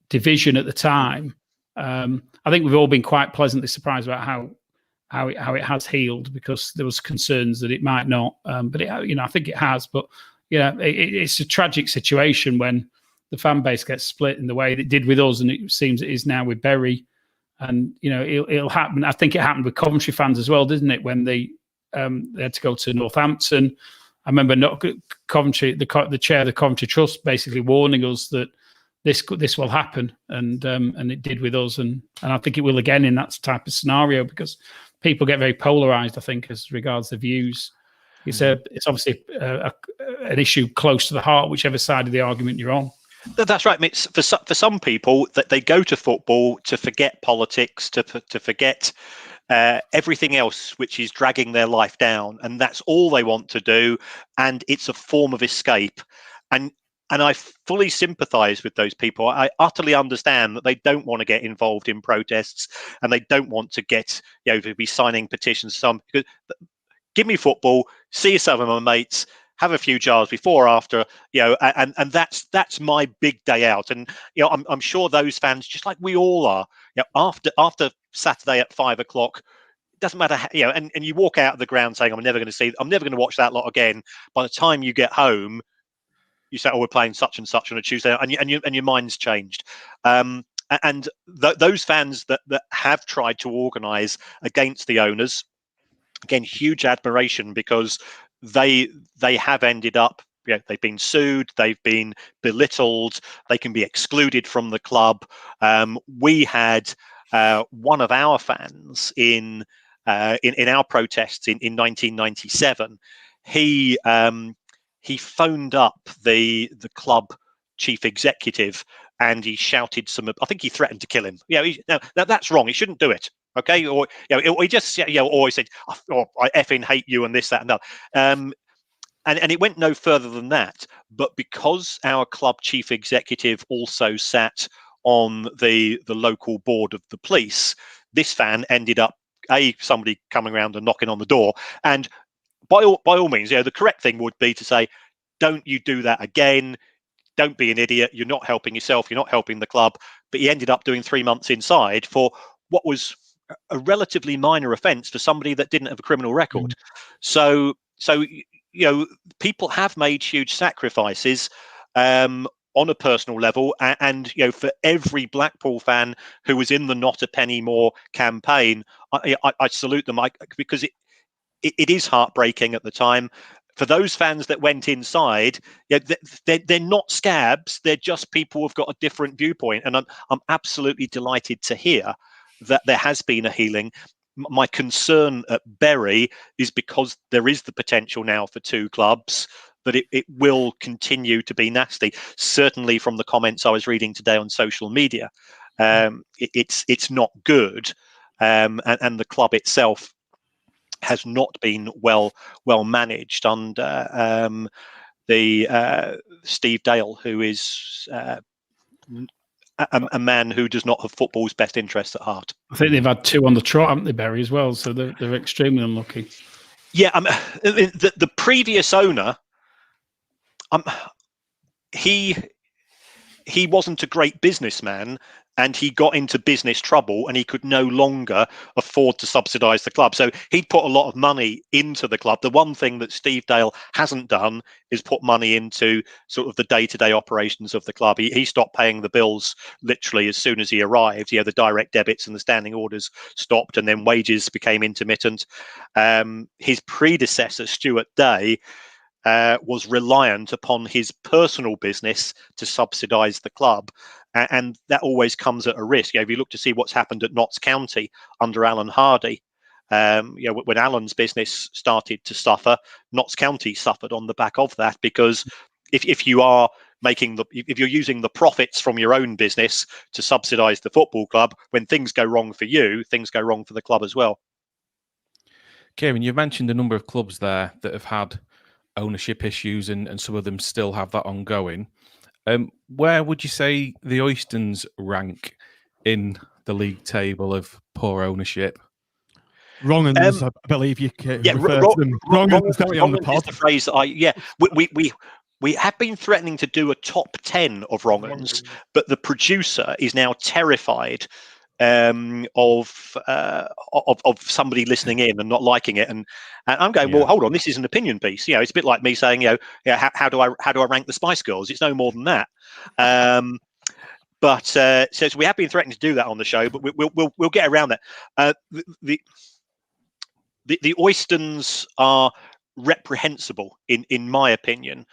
division at the time. I think we've all been quite pleasantly surprised about how it has healed, because there was concerns that it might not. But I think it has. But it's a tragic situation when the fan base gets split in the way that it did with us, and it seems it is now with Bury. And it'll happen. I think it happened with Coventry fans as well, didn't it? When they had to go to Northampton. I remember Coventry, the chair of the Coventry Trust, basically warning us that this will happen, and it did with us, and I think it will again in that type of scenario, because people get very polarised, I think, as regards the views. It's obviously an issue close to the heart, whichever side of the argument you're on. That's right. I mean, for some people, that they go to football to forget politics, to forget everything else which is dragging their life down, and that's all they want to do, and it's a form of escape. And I fully sympathise with those people. I utterly understand that they don't want to get involved in protests, and they don't want to get to be signing petitions. Because give me football, see some of my mates, have a few jars before, after, and that's my big day out. And I'm sure those fans, just like we all are, after Saturday at 5 o'clock, it doesn't matter, and you walk out of the ground saying, I'm never going to watch that lot again. By the time you get home, you say, oh, we're playing such and such on a Tuesday, and your mind's changed. And those fans that have tried to organise against the owners, again, huge admiration, because they have ended up, they've been sued, they've been belittled, they can be excluded from the club. We had one of our fans in our protests in 1997. He phoned up the club chief executive, and he shouted I think he threatened to kill him. Now that's wrong. He shouldn't do it. Okay, or he just or he said, "Oh, I effing hate you," and this, that, and that. And it went no further than that. But because our club chief executive also sat on the local board of the police, this fan ended up somebody coming around and knocking on the door. And by all means, the correct thing would be to say, don't you do that again. Don't be an idiot. You're not helping yourself. You're not helping the club. But he ended up doing 3 months inside for what was a relatively minor offence for somebody that didn't have a criminal record. So people have made huge sacrifices on a personal level, and for every Blackpool fan who was in the Not a Penny More campaign, I salute them, because it is heartbreaking at the time. For those fans that went inside, they're not scabs. They're just people who've got a different viewpoint. And I'm absolutely delighted to hear that there has been a healing. My concern at Bury is because there is the potential now for two clubs, that it will continue to be nasty. Certainly from the comments I was reading today on social media, it's not good. And the club itself has not been well managed under the Steve Dale, who is a man who does not have football's best interests at heart. I think they've had two on the trot, haven't they, Bury, as well? So they're extremely unlucky. Yeah, the previous owner, he wasn't a great businessman, and he got into business trouble, and he could no longer afford to subsidise the club. So he'd put a lot of money into the club. The one thing that Steve Dale hasn't done is put money into sort of the day-to-day operations of the club. He stopped paying the bills literally as soon as he arrived. The direct debits and the standing orders stopped, and then wages became intermittent. His predecessor, Stuart Day, was reliant upon his personal business to subsidise the club. And that always comes at a risk. If you look to see what's happened at Notts County under Alan Hardy, when Alan's business started to suffer, Notts County suffered on the back of that, because if you're using the profits from your own business to subsidise the football club, when things go wrong for you, things go wrong for the club as well. Kieran, you've mentioned a number of clubs there that have had ownership issues, and some of them still have that ongoing. Where would you say the Oysters rank in the league table of poor ownership? Wrong I believe you can refer to them. Wrong is the phrase that we have been threatening to do a top 10 of wrong-uns, but the producer is now terrified of somebody listening in and not liking it, and I'm going, well, hold on, this is an opinion piece. It's a bit like me saying, how do I rank the Spice Girls? It's no more than that. But so we have been threatening to do that on the show, but we'll get around that. The Oysters are reprehensible in my opinion.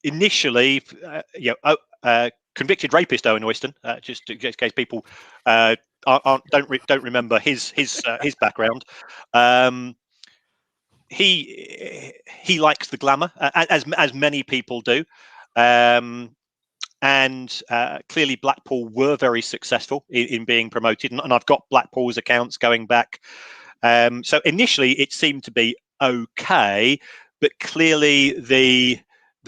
Initially, convicted rapist Owen Oyston, just in case people don't remember his background. He likes the glamour, as many people do, and clearly Blackpool were very successful in being promoted, and I've got Blackpool's accounts going back. So initially it seemed to be okay, but clearly the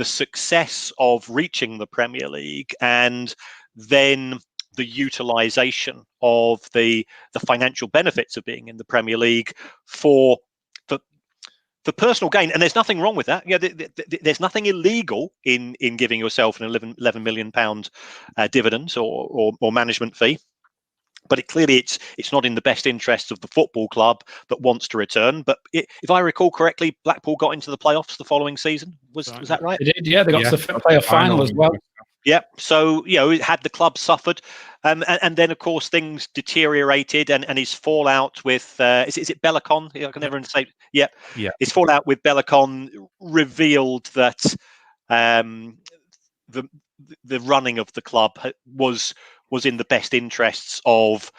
success of reaching the Premier League and then the utilisation of the financial benefits of being in the Premier League for personal gain, and there's nothing wrong with that. There's nothing illegal in giving yourself an £11 million dividend or management fee. But it's not in the best interests of the football club that wants to return. But if I recall correctly, Blackpool got into the playoffs the following season. Was that right? They did, yeah. They got to the playoff final as well. Yeah. So had the club suffered, and then of course things deteriorated, and his fallout with is it Bellicon? I can never say. Yeah. His fallout with Bellicon revealed that the running of the club was in the best interests of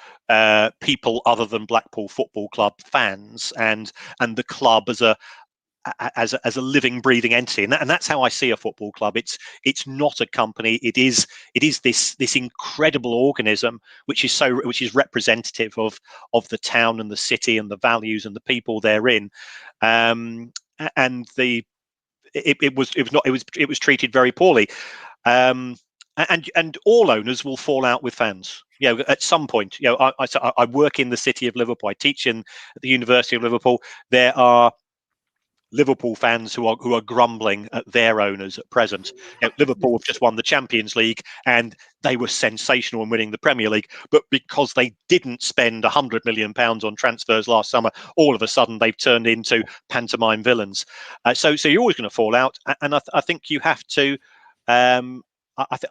people other than Blackpool Football Club fans, and the club as a living, breathing entity, and that's how I see a football club. It's not a company. It is this incredible organism which is representative of the town and the city and the values and the people therein. And it was treated very poorly. And all owners will fall out with fans. At some point. I work in the city of Liverpool. I teach at the University of Liverpool. There are Liverpool fans who are grumbling at their owners at present. Liverpool have just won the Champions League and they were sensational in winning the Premier League, but because they didn't spend £100 million on transfers last summer, all of a sudden they've turned into pantomime villains. So you're always going to fall out, and I think you have to. I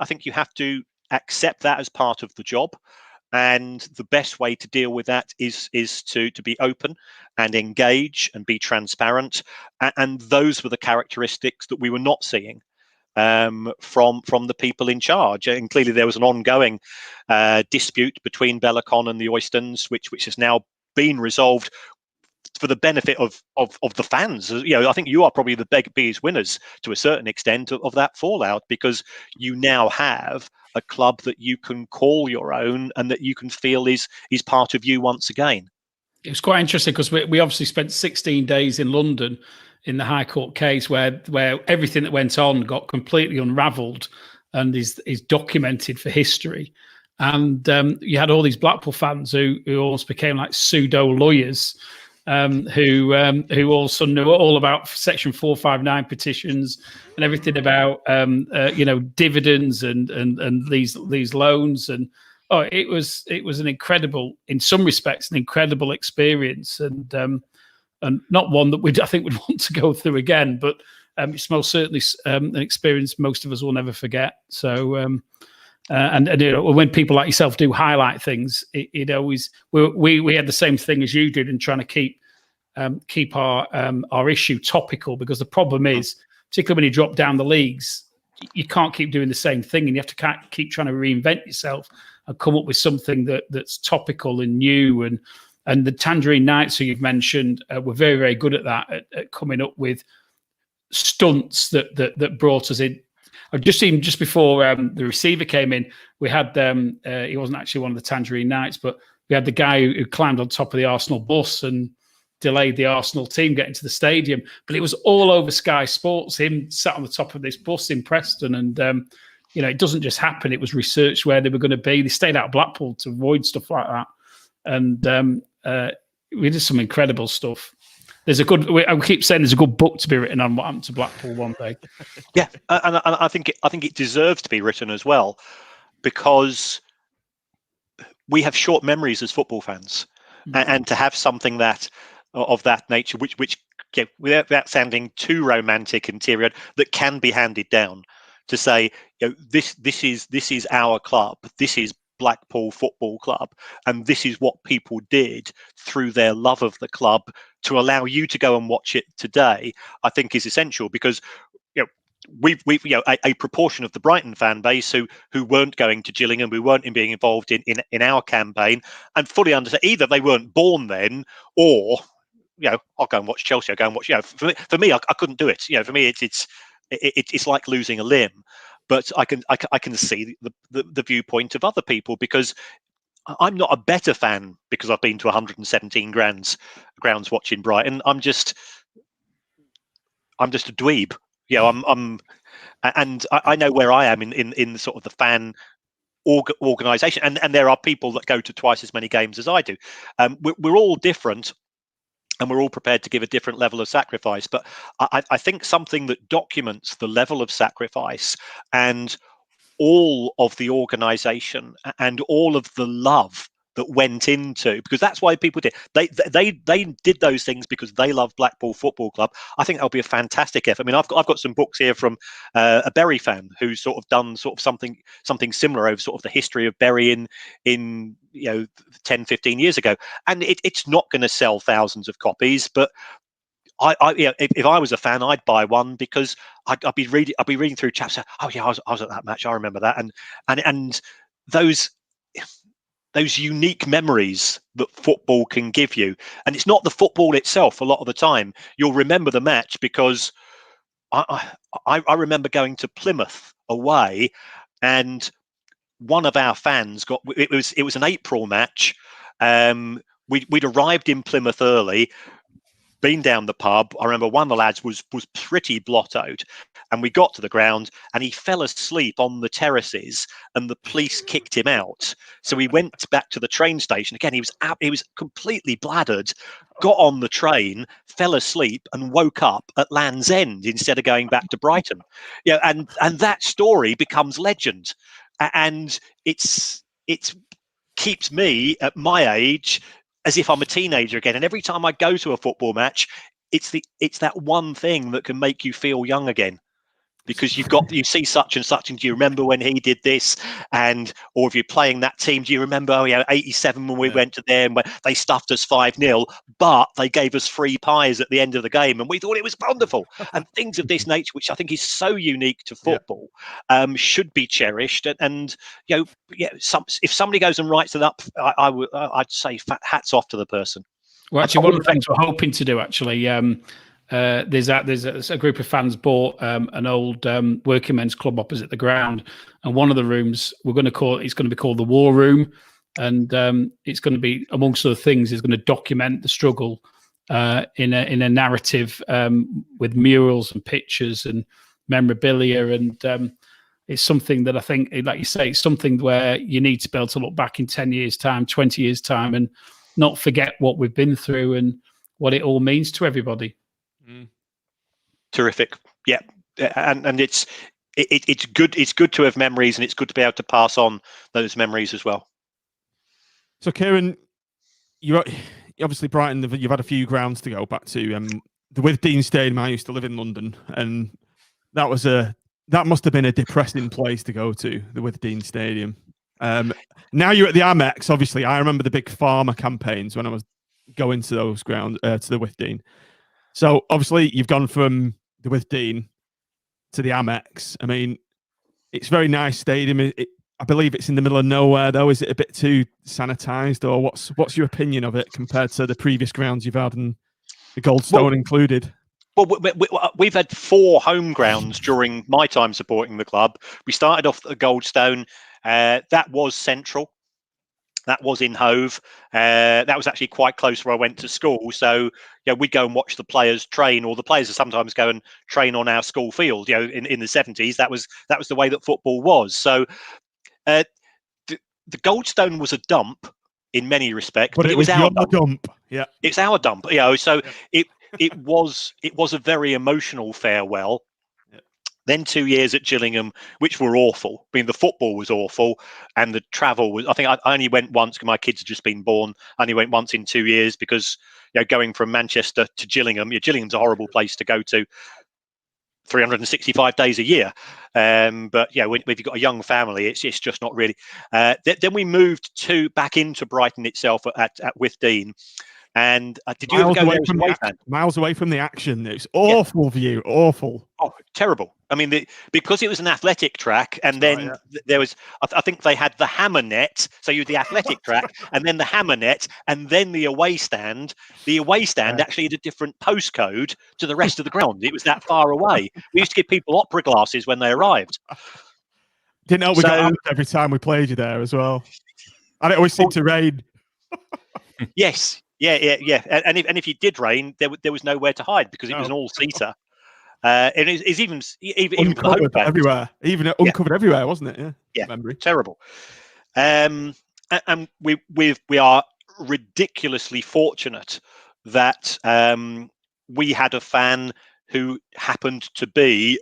think you have to accept that as part of the job, and the best way to deal with that is to be open and engage and be transparent. And those were the characteristics that we were not seeing from the people in charge. And clearly there was an ongoing dispute between Bellicon and the Oysters, which has now been resolved for the benefit of the fans. I think you are probably the biggest winners to a certain extent of that fallout, because you now have a club that you can call your own and that you can feel is part of you once again. It was quite interesting because we obviously spent 16 days in London in the High Court case where everything that went on got completely unravelled and is documented for history. And you had all these Blackpool fans who almost became like pseudo lawyers, who all of a sudden knew all about Section 459 petitions and everything about dividends and these loans, and it was an incredible, in some respects, an incredible experience, and not one that I think we'd want to go through again, but it's most certainly an experience most of us will never forget. So. And when people like yourself do highlight things, it always we had the same thing as you did in trying to keep our issue topical, because the problem is, particularly when you drop down the leagues, you can't keep doing the same thing, and you have to keep trying to reinvent yourself and come up with something that's topical and new. And the Tangerine Knights, who you've mentioned, were very, very good at that, at coming up with stunts that brought us in. Just before the receiver came in, we had he wasn't actually one of the Tangerine Knights, but we had the guy who climbed on top of the Arsenal bus and delayed the Arsenal team getting to the stadium. But it was all over Sky Sports, him sat on the top of this bus in Preston. And, it doesn't just happen. It was researched where they were going to be. They stayed out of Blackpool to avoid stuff like that. And we did some incredible stuff. there's a good. I keep saying there's a good book to be written on what happened to Blackpool one day. Yeah, and I think it deserves to be written as well, because we have short memories as football fans, and to have something that of that nature, which without sounding too romantic and teary-eyed, that can be handed down, to say, this is our club, this is Blackpool Football Club, and this is what people did through their love of the club to allow you to go and watch it today, I think is essential, because we've a proportion of the Brighton fan base who weren't going to Gillingham, who weren't being involved in our campaign, and fully understand either they weren't born then, or I'll go and watch Chelsea. I'll go and watch. For me, I couldn't do it. For me, it's like losing a limb. But I can see the viewpoint of other people, because I'm not a better fan because I've been to 117 grounds watching Brighton. I'm just a dweeb. I know where I am in sort of the fan organisation, and there are people that go to twice as many games as I do. We're all different, and we're all prepared to give a different level of sacrifice. But I think something that documents the level of sacrifice and all of the organisation and all of the love that went into, because that's why people did. They did those things because they love Blackpool Football Club. I think that'll be a fantastic effort. I mean, I've got some books here from a Bury fan who's sort of done sort of something similar over sort of the history of Bury in 10, 15 years ago, and it's not going to sell thousands of copies, but if I was a fan, I'd buy one, because I'd be reading through chapters. Oh yeah, I was at that match. I remember that, and those unique memories that football can give you. And it's not the football itself. A lot of the time, you'll remember the match because I remember going to Plymouth away, and one of our fans it was an April match. We'd arrived in Plymouth early, been down the pub. I remember one of the lads was pretty blottoed, and we got to the ground and he fell asleep on the terraces, and the police kicked him out. So we went back to the train station again. He was completely bladdered, got on the train, fell asleep, and woke up at Land's End instead of going back to Brighton. And that story becomes legend, and it's keeps me at my age as if I'm a teenager again. And every time I go to a football match, it's that one thing that can make you feel young again, because you see such and such, and do you remember when he did this? Or if you're playing that team, do you remember 87 when we went to them, when they stuffed us 5-0, but they gave us free pies at the end of the game, and we thought it was wonderful. And things of this nature, which I think is so unique to football, should be cherished. And if somebody goes and writes it up, I'd say hats off to the person. Well, actually, one of the things we're hoping to do, actually, there's a group of fans bought an old working men's club opposite the ground, and one of the rooms it's going to be called the War Room, and it's going to be, amongst other things, is going to document the struggle in a narrative with murals and pictures and memorabilia, and it's something that I think, like you say, it's something where you need to be able to look back in 10 years' time, 20 years' time, and not forget what we've been through and what it all means to everybody. Terrific. Yeah. And it's good. It's good to have memories, and it's good to be able to pass on those memories as well. So Kieran, you obviously Brighton, you've had a few grounds to go back to. The Withdean Stadium, I used to live in London, and that must have been a depressing place to go to, the Withdean Stadium. Now you're at the Amex. Obviously, I remember the big farmer campaigns when I was going to those grounds, to the Withdean. So obviously you've gone from the Withdean to the Amex. I mean, it's a very nice stadium. I believe it's in the middle of nowhere, though. Is it a bit too sanitised, or what's your opinion of it compared to the previous grounds you've had, and the Goldstone included? Well, we've had 4 home grounds during my time supporting the club. We started off at Goldstone. That was central. That was in Hove. That was actually quite close where I went to school. So we'd go and watch the players train, or the players would sometimes go and train on our school field. In the 70s, that was the way that football was. So the Goldstone was a dump in many respects, but it was our dump. Yeah, it's our dump. So it was a very emotional farewell. Yep. Then 2 years at Gillingham, which were awful. I mean, the football was awful, and the travel was. I think I only went once because my kids had just been born. I only went once in 2 years because going from Manchester to Gillingham. Gillingham's a horrible place to go to 365 days a year. But when you've got a young family, it's just not really. Then we moved back into Brighton itself at Withdean. And did you ever go there as a away fan? Miles away from the action. It's awful view, awful. Oh, terrible. I mean, because it was an athletic track, and then there was, I think they had the hammer net. So you had the athletic track, and then the hammer net, and then the away stand. The away stand actually had a different postcode to the rest of the ground. It was that far away. We used to give people opera glasses when they arrived. Didn't help we got out every time we played you there as well. And it always seemed to rain. Yes. Yeah. And if you did rain, there was nowhere to hide because it was an all-seater. And it's even uncovered everywhere, even uncovered everywhere, wasn't it? Yeah. Terrible. And we are ridiculously fortunate that we had a fan who happened to be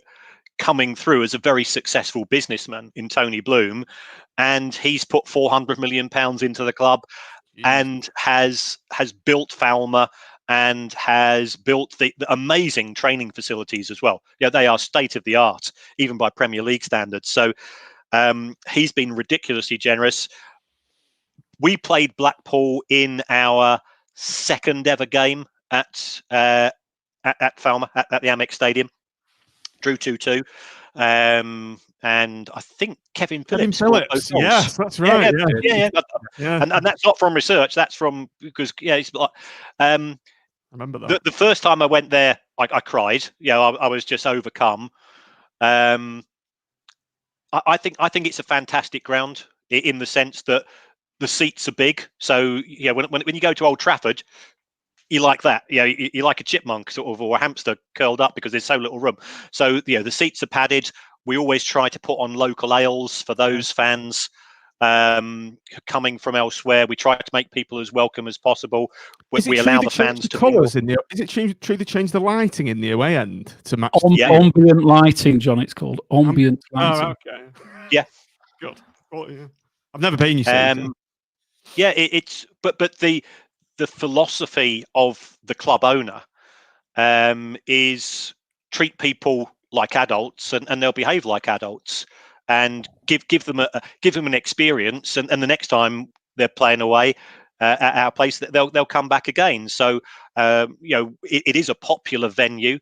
coming through as a very successful businessman in Tony Bloom, and he's put £400 million into the club. And has built Falmer and has built the amazing training facilities as well. They are state of the art, even by Premier League standards. So he's been ridiculously generous. We played Blackpool in our second ever game at Falmer at the Amex Stadium. Drew 2-2. And I think Kevin Phillips. Yes, that's right. Yeah. And that's not from research. That's from it's like. I remember that. The first time I went there, I cried. I was just overcome. I think it's a fantastic ground in the sense that the seats are big. So when you go to Old Trafford, you like that. You like a chipmunk sort of or a hamster curled up because there's so little room. So the seats are padded. We always try to put on local ales for those fans coming from elsewhere. We try to make people as welcome as possible. We allow the fans to colours in the. Is it true they changed the lighting in the away end to match? Ambient lighting, John. It's called ambient lighting. Oh, okay. Yeah. Good. Well, yeah. I've never been. You see. It's but the philosophy of the club owner is treat people like adults, and they'll behave like adults, and give them an experience, and the next time they're playing away at our place, they'll come back again. So it is a popular venue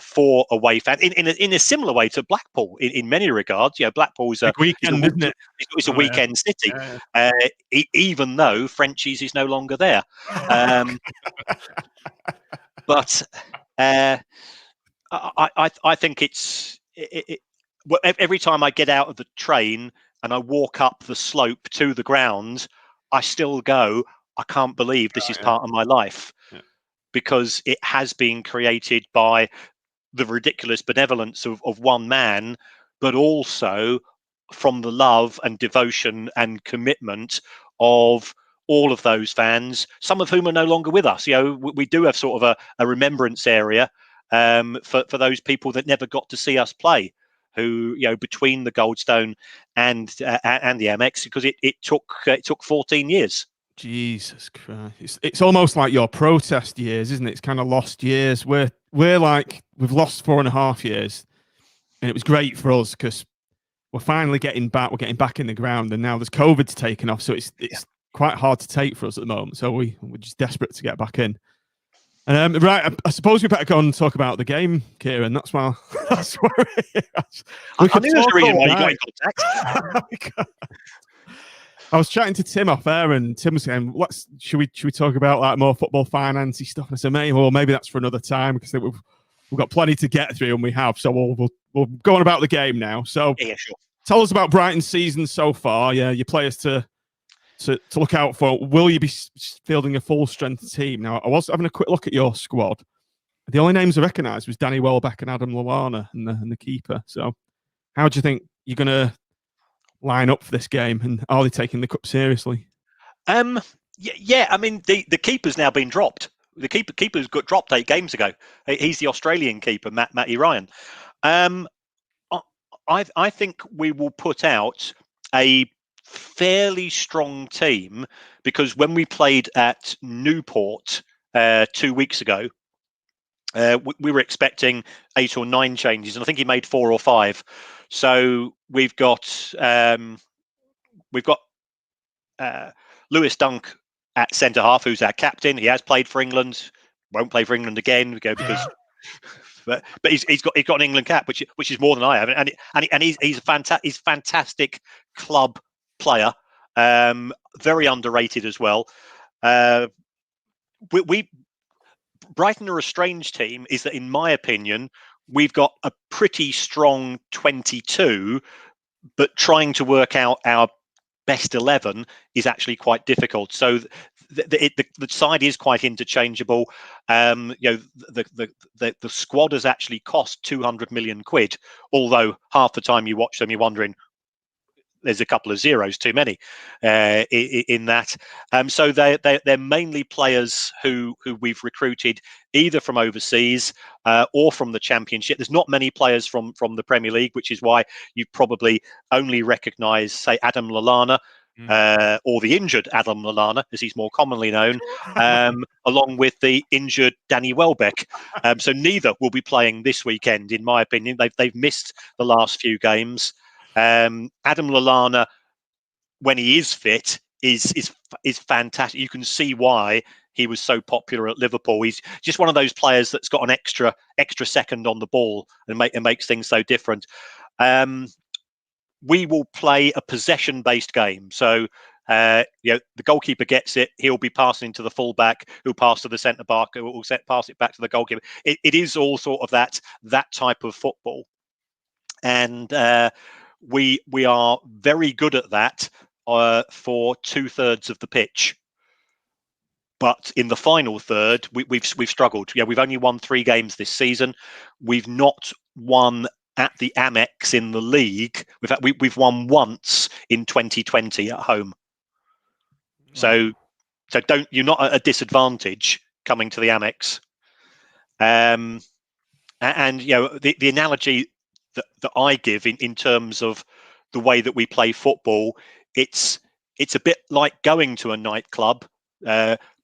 for away fans in a similar way to Blackpool in many regards. Blackpool's a weekend, isn't it? It's a weekend city, even though Frenchies is no longer there. But I think every time I get out of the train and I walk up the slope to the ground, I still go, I can't believe this is part of my life, because it has been created by the ridiculous benevolence of one man, but also from the love and devotion and commitment of all of those fans, some of whom are no longer with us. We do have sort of a remembrance area for those people that never got to see us play, who between the Goldstone and the Amex, because it took 14 years. Jesus Christ! It's almost like your protest years, isn't it? It's kind of lost years. We're like we've lost 4.5 years, and it was great for us because we're finally getting back. We're getting back in the ground, and now there's COVID's taken off, so it's quite hard to take for us at the moment. So we're just desperate to get back in. Right, I suppose we better go and talk about the game, Kieran. That's where I knew there's a reason why you got in contact. I was chatting to Tim off air, and Tim was saying, should we talk about like more football financy stuff? And I said, maybe that's for another time, because we've got plenty to get through, and we have. So we'll go on about the game now. So yeah, sure. Tell us about Brighton's season so far. Yeah, your players to look out for. Will you be fielding a full strength team? Now, I was having a quick look at your squad. The only names I recognised was Danny Welbeck and Adam Lallana and the keeper. So how do you think you're going to line up for this game, and are they taking the cup seriously? Yeah. I mean, the keeper's now been dropped The keeper's got dropped 8 games ago. He's the Australian keeper, Matty Ryan. I think we will put out a fairly strong team, because when we played at Newport 2 weeks ago, we were expecting 8 or 9 changes, and I think he made 4 or 5. So we've got Lewis Dunk at centre half, who's our captain. He has played for England, won't play for England again because. But he's got an England cap, which is more than I have, and he's a fantastic club player, very underrated as well. We Brighton are a strange team. Is that, in my opinion, we've got a pretty strong 22, but trying to work out our best 11 is actually quite difficult. So the side is quite interchangeable. The squad has actually cost 200 million quid, although half the time you watch them, you're wondering, there's a couple of zeros too many in that. So they're mainly players who we've recruited either from overseas or from the Championship. There's not many players from the Premier League, which is why you probably only recognise, say, Adam Lallana, or the injured Adam Lallana, as he's more commonly known, along with the injured Danny Welbeck. So neither will be playing this weekend, in my opinion. They've missed the last few games. Adam Lallana, when he is fit, is fantastic. You can see why he was so popular at Liverpool. He's just one of those players that's got an extra second on the ball and makes things so different. We will play a possession-based game. So the goalkeeper gets it, he'll be passing to the fullback, who'll pass to the centre back, who will pass it back to the goalkeeper. It is all sort of that type of football, and we are very good at that for 2/3 of the pitch. But in the final third, we've struggled. Yeah, we've only won 3 games this season. We've not won at the Amex in the league. We've won once in 2020 at home. So you're not at a disadvantage coming to the Amex. And the analogy that I give in terms of the way that we play football, it's a bit like going to a nightclub,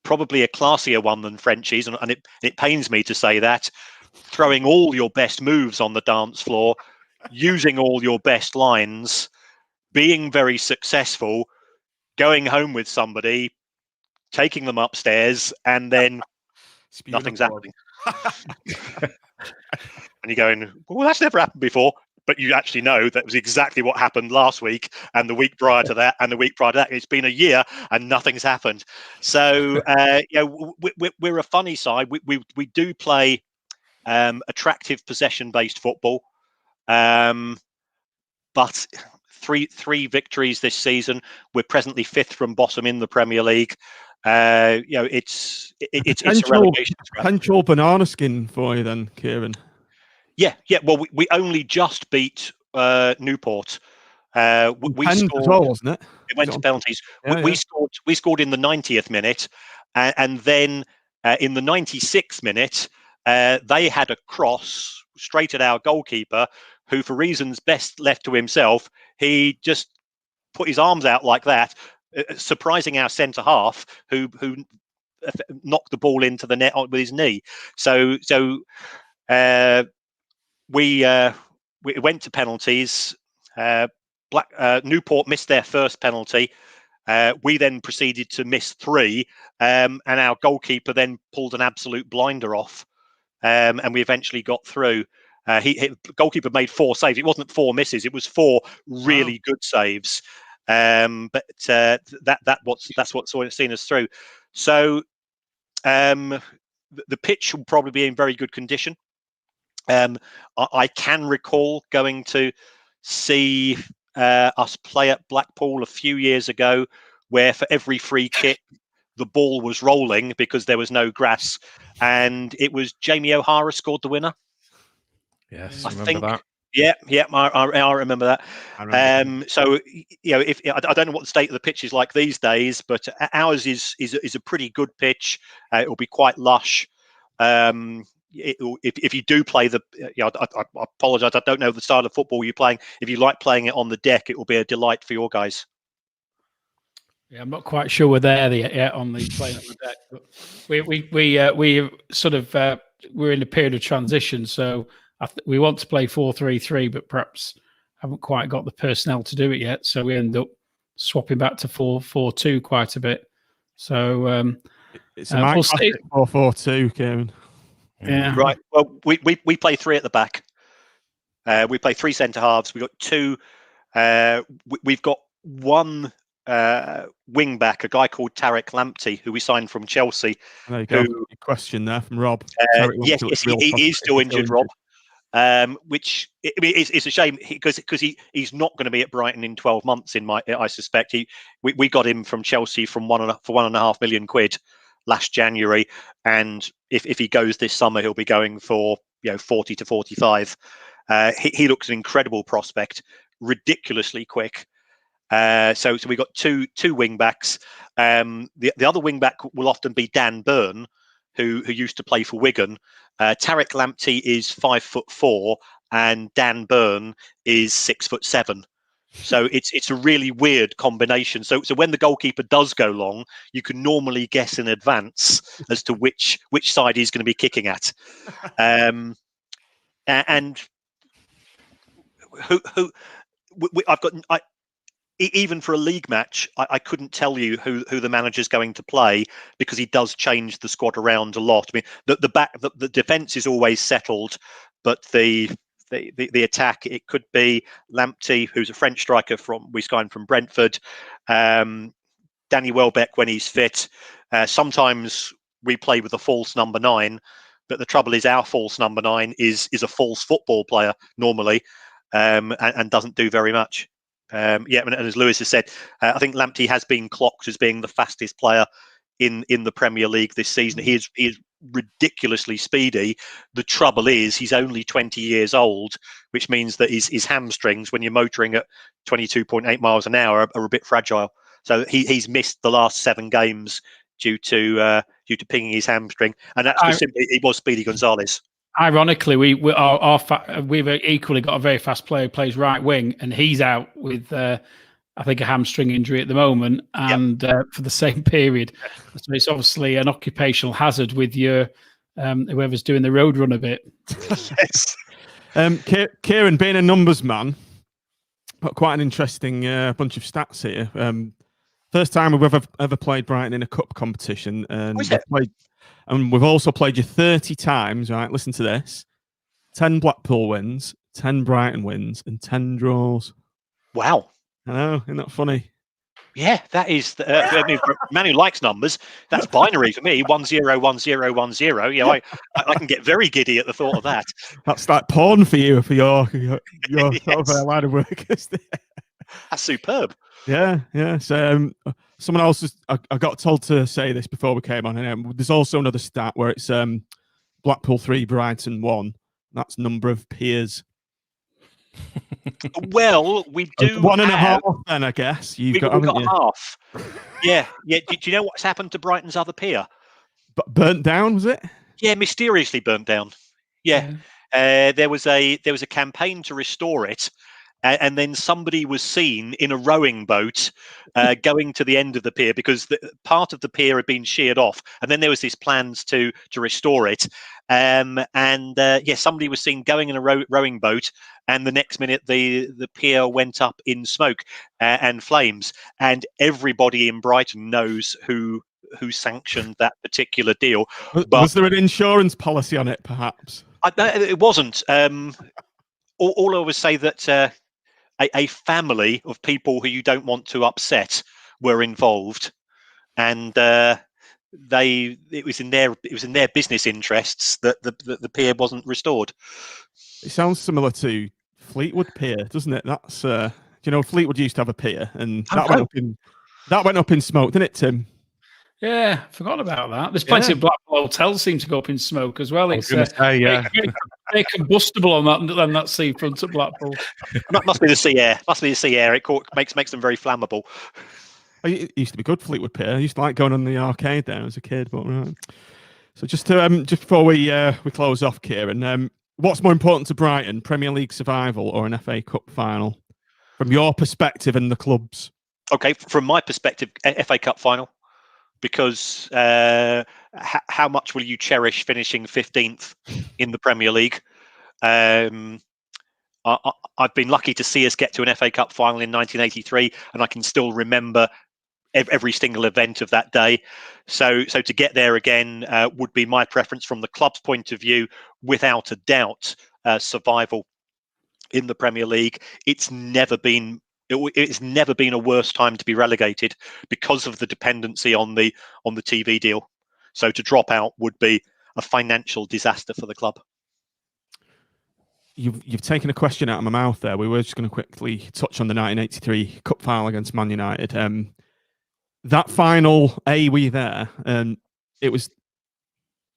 probably a classier one than Frenchie's, and it pains me to say that, throwing all your best moves on the dance floor, using all your best lines, being very successful, going home with somebody, taking them upstairs, and then nothing's happening. And you're going, well, that's never happened before. But you actually know that was exactly what happened last week, and the week prior to that, and the week prior to that. It's been a year and nothing's happened. So we're a funny side. We do play attractive possession-based football, but three victories this season. We're presently 5th from bottom in the Premier League. It's a relegation scrap. Potential banana skin for you then, Kieran. Yeah. Well, we only just beat Newport. We scored as well, wasn't it? It went to penalties. Yeah, we scored in the 90th minute, and then in the 96th minute, they had a cross straight at our goalkeeper, who, for reasons best left to himself, he just put his arms out like that, surprising our centre half, who knocked the ball into the net with his knee. So we went to penalties. Newport missed their first penalty. We then proceeded to miss 3, and our goalkeeper then pulled an absolute blinder off, and we eventually got through. Goalkeeper made 4 saves. It wasn't 4 misses; it was 4 really good saves. But that's what's seen us through. So the pitch will probably be in very good condition. I can recall going to see us play at Blackpool a few years ago, where for every free kick the ball was rolling because there was no grass, and it was Jamie O'Hara scored the winner. Yes, I remember think that. Yeah, I remember that. I remember. So if I don't know what the state of the pitch is like these days, but ours is a pretty good pitch. It will be quite lush. If you do play I apologise, I don't know the style of football you're playing. If you like playing it on the deck, it will be a delight for your guys. Yeah, I'm not quite sure we're there yet on the playing on the deck, but we sort of we're in a period of transition, so we want to play 4-3-3, but perhaps haven't quite got the personnel to do it yet. So we end up swapping back to 4-4-2 quite a bit. So it's a we'll 4-4-2, Kieran. Yeah, right. Well, we play 3 at the back. We play 3 centre halves. We've got 2. We've got 1 wing back, a guy called Tariq Lamptey, who we signed from Chelsea. There you go. A question there from Rob. Yes, he is still injured, Rob. Which it's a shame because he's not going to be at Brighton in 12 months. I suspect we got him from Chelsea for £1.5 million last January, and if he goes this summer, he'll be going for 40 to 45. He looks an incredible prospect, ridiculously quick. So we got two wing backs. The other wing back will often be Dan Burn, who used to play for Wigan. Tariq Lamptey is 5'4", and Dan Burn is 6'7". So it's a really weird combination. So when the goalkeeper does go long, you can normally guess in advance as to which side he's going to be kicking at. And even for a league match, I couldn't tell you who the manager's going to play because he does change the squad around a lot. I mean, the defense is always settled, but the attack, it could be Lamptey, who's a French striker we signed from Brentford, Danny Welbeck when he's fit. Sometimes we play with a false number 9, but the trouble is our false number 9 is a false football player normally, and doesn't do very much. And as Lewis has said, I think Lamptey has been clocked as being the fastest player in the Premier League this season. He is ridiculously speedy. The trouble is he's only 20 years old, which means that his hamstrings, when you're motoring at 22.8 miles an hour, are a bit fragile. So he's missed the last 7 games due to pinging his hamstring, and that's just simply it was Speedy Gonzalez. Ironically, we've equally got a very fast player who plays right wing, and he's out with I think a hamstring injury at the moment, and for the same period. So it's obviously an occupational hazard with your whoever's doing the road run a bit. Yes. Kieran, being a numbers man, got quite an interesting bunch of stats here. First time we've ever played Brighton in a cup competition, and we've also played you 30 times. Right, listen to this: 10 Blackpool wins, 10 Brighton wins, and 10 draws. Wow. I know, isn't that funny? Yeah, that is. I mean, for a man who likes numbers, that's binary for me. 10, 10, 10. Yeah, I can get very giddy at the thought of that. That's like porn for you, for your yes. Sort of line of work. That's superb. Yeah. So someone else I got told to say this before we came on. And there's also another stat where it's Blackpool 3, Brighton 1. That's number of peers. Well, we do 1.5 then, I guess. We've got half. Yeah. Do you know what's happened to Brighton's other pier? Burnt down, was it? Yeah, mysteriously burnt down. Yeah. There was a campaign to restore it, and then somebody was seen in a rowing boat going to the end of the pier because part of the pier had been sheared off, and then there was these plans to restore it. Somebody was seen going in a rowing boat, and the next minute the pier went up in smoke and flames, and everybody in Brighton knows who sanctioned that particular deal. Was there an insurance policy on it, perhaps? It wasn't. All I would say that a family of people who you don't want to upset were involved, and it was in their business interests that the pier wasn't restored. It sounds similar to Fleetwood Pier, doesn't it? That's Fleetwood used to have a pier, and that went up in smoke, didn't it, Tim? Yeah, forgot about that. There's plenty of Blackpool hotels seem to go up in smoke as well. It's They're combustible on that seafront at Blackpool. Must be the sea air. Must be the sea air. It makes them very flammable. It used to be good, Fleetwood Pier. I used to like going on the arcade there as a kid. But right. So just before we close off, Kieran, what's more important to Brighton, Premier League survival or an FA Cup final, from your perspective and the club's? Okay, from my perspective, FA Cup final, because how much will you cherish finishing 15th in the Premier League? I've been lucky to see us get to an FA Cup final in 1983, and I can still remember every single event of that day. So to get there again would be my preference from the club's point of view, without a doubt. Survival in the Premier League. It's never been a worse time to be relegated because of the dependency on the TV deal. So to drop out would be a financial disaster for the club. You've taken a question out of my mouth there. We were just going to quickly touch on the 1983 Cup final against Man United. That final, were you there? It was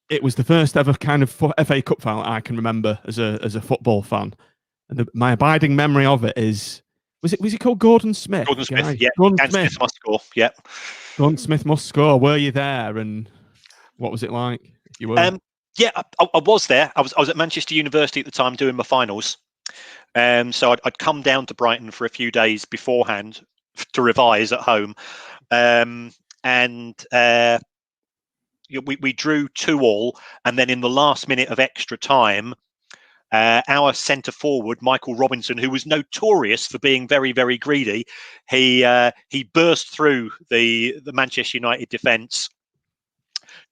the first ever kind of FA Cup final I can remember as a football fan, and my abiding memory of it is was it called Gordon Smith? Gordon Smith, yeah. Gordon Smith must score, yeah. Gordon Smith must score. Were you there, and what was it like? If you were, yeah, I was there. I was at Manchester University at the time doing my finals. So I'd come down to Brighton for a few days beforehand to revise at home. We drew 2-2, and then in the last minute of extra time, our centre forward Michael Robinson, who was notorious for being very, very greedy, he burst through the Manchester United defence,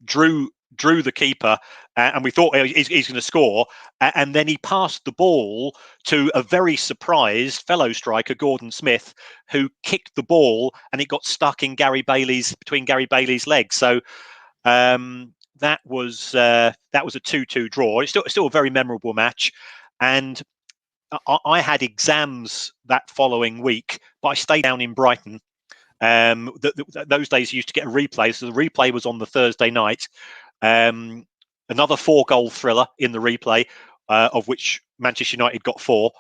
drew the keeper, and we thought he's going to score, and then he passed the ball to a very surprised fellow striker, Gordon Smith, who kicked the ball, and it got stuck between Gary Bailey's legs. So that was a 2-2 draw. It's still a very memorable match, and I had exams that following week, but I stayed down in Brighton. Those days you used to get a replay, so the replay was on the Thursday night. Another 4-goal thriller in the replay, of which Manchester United got 4,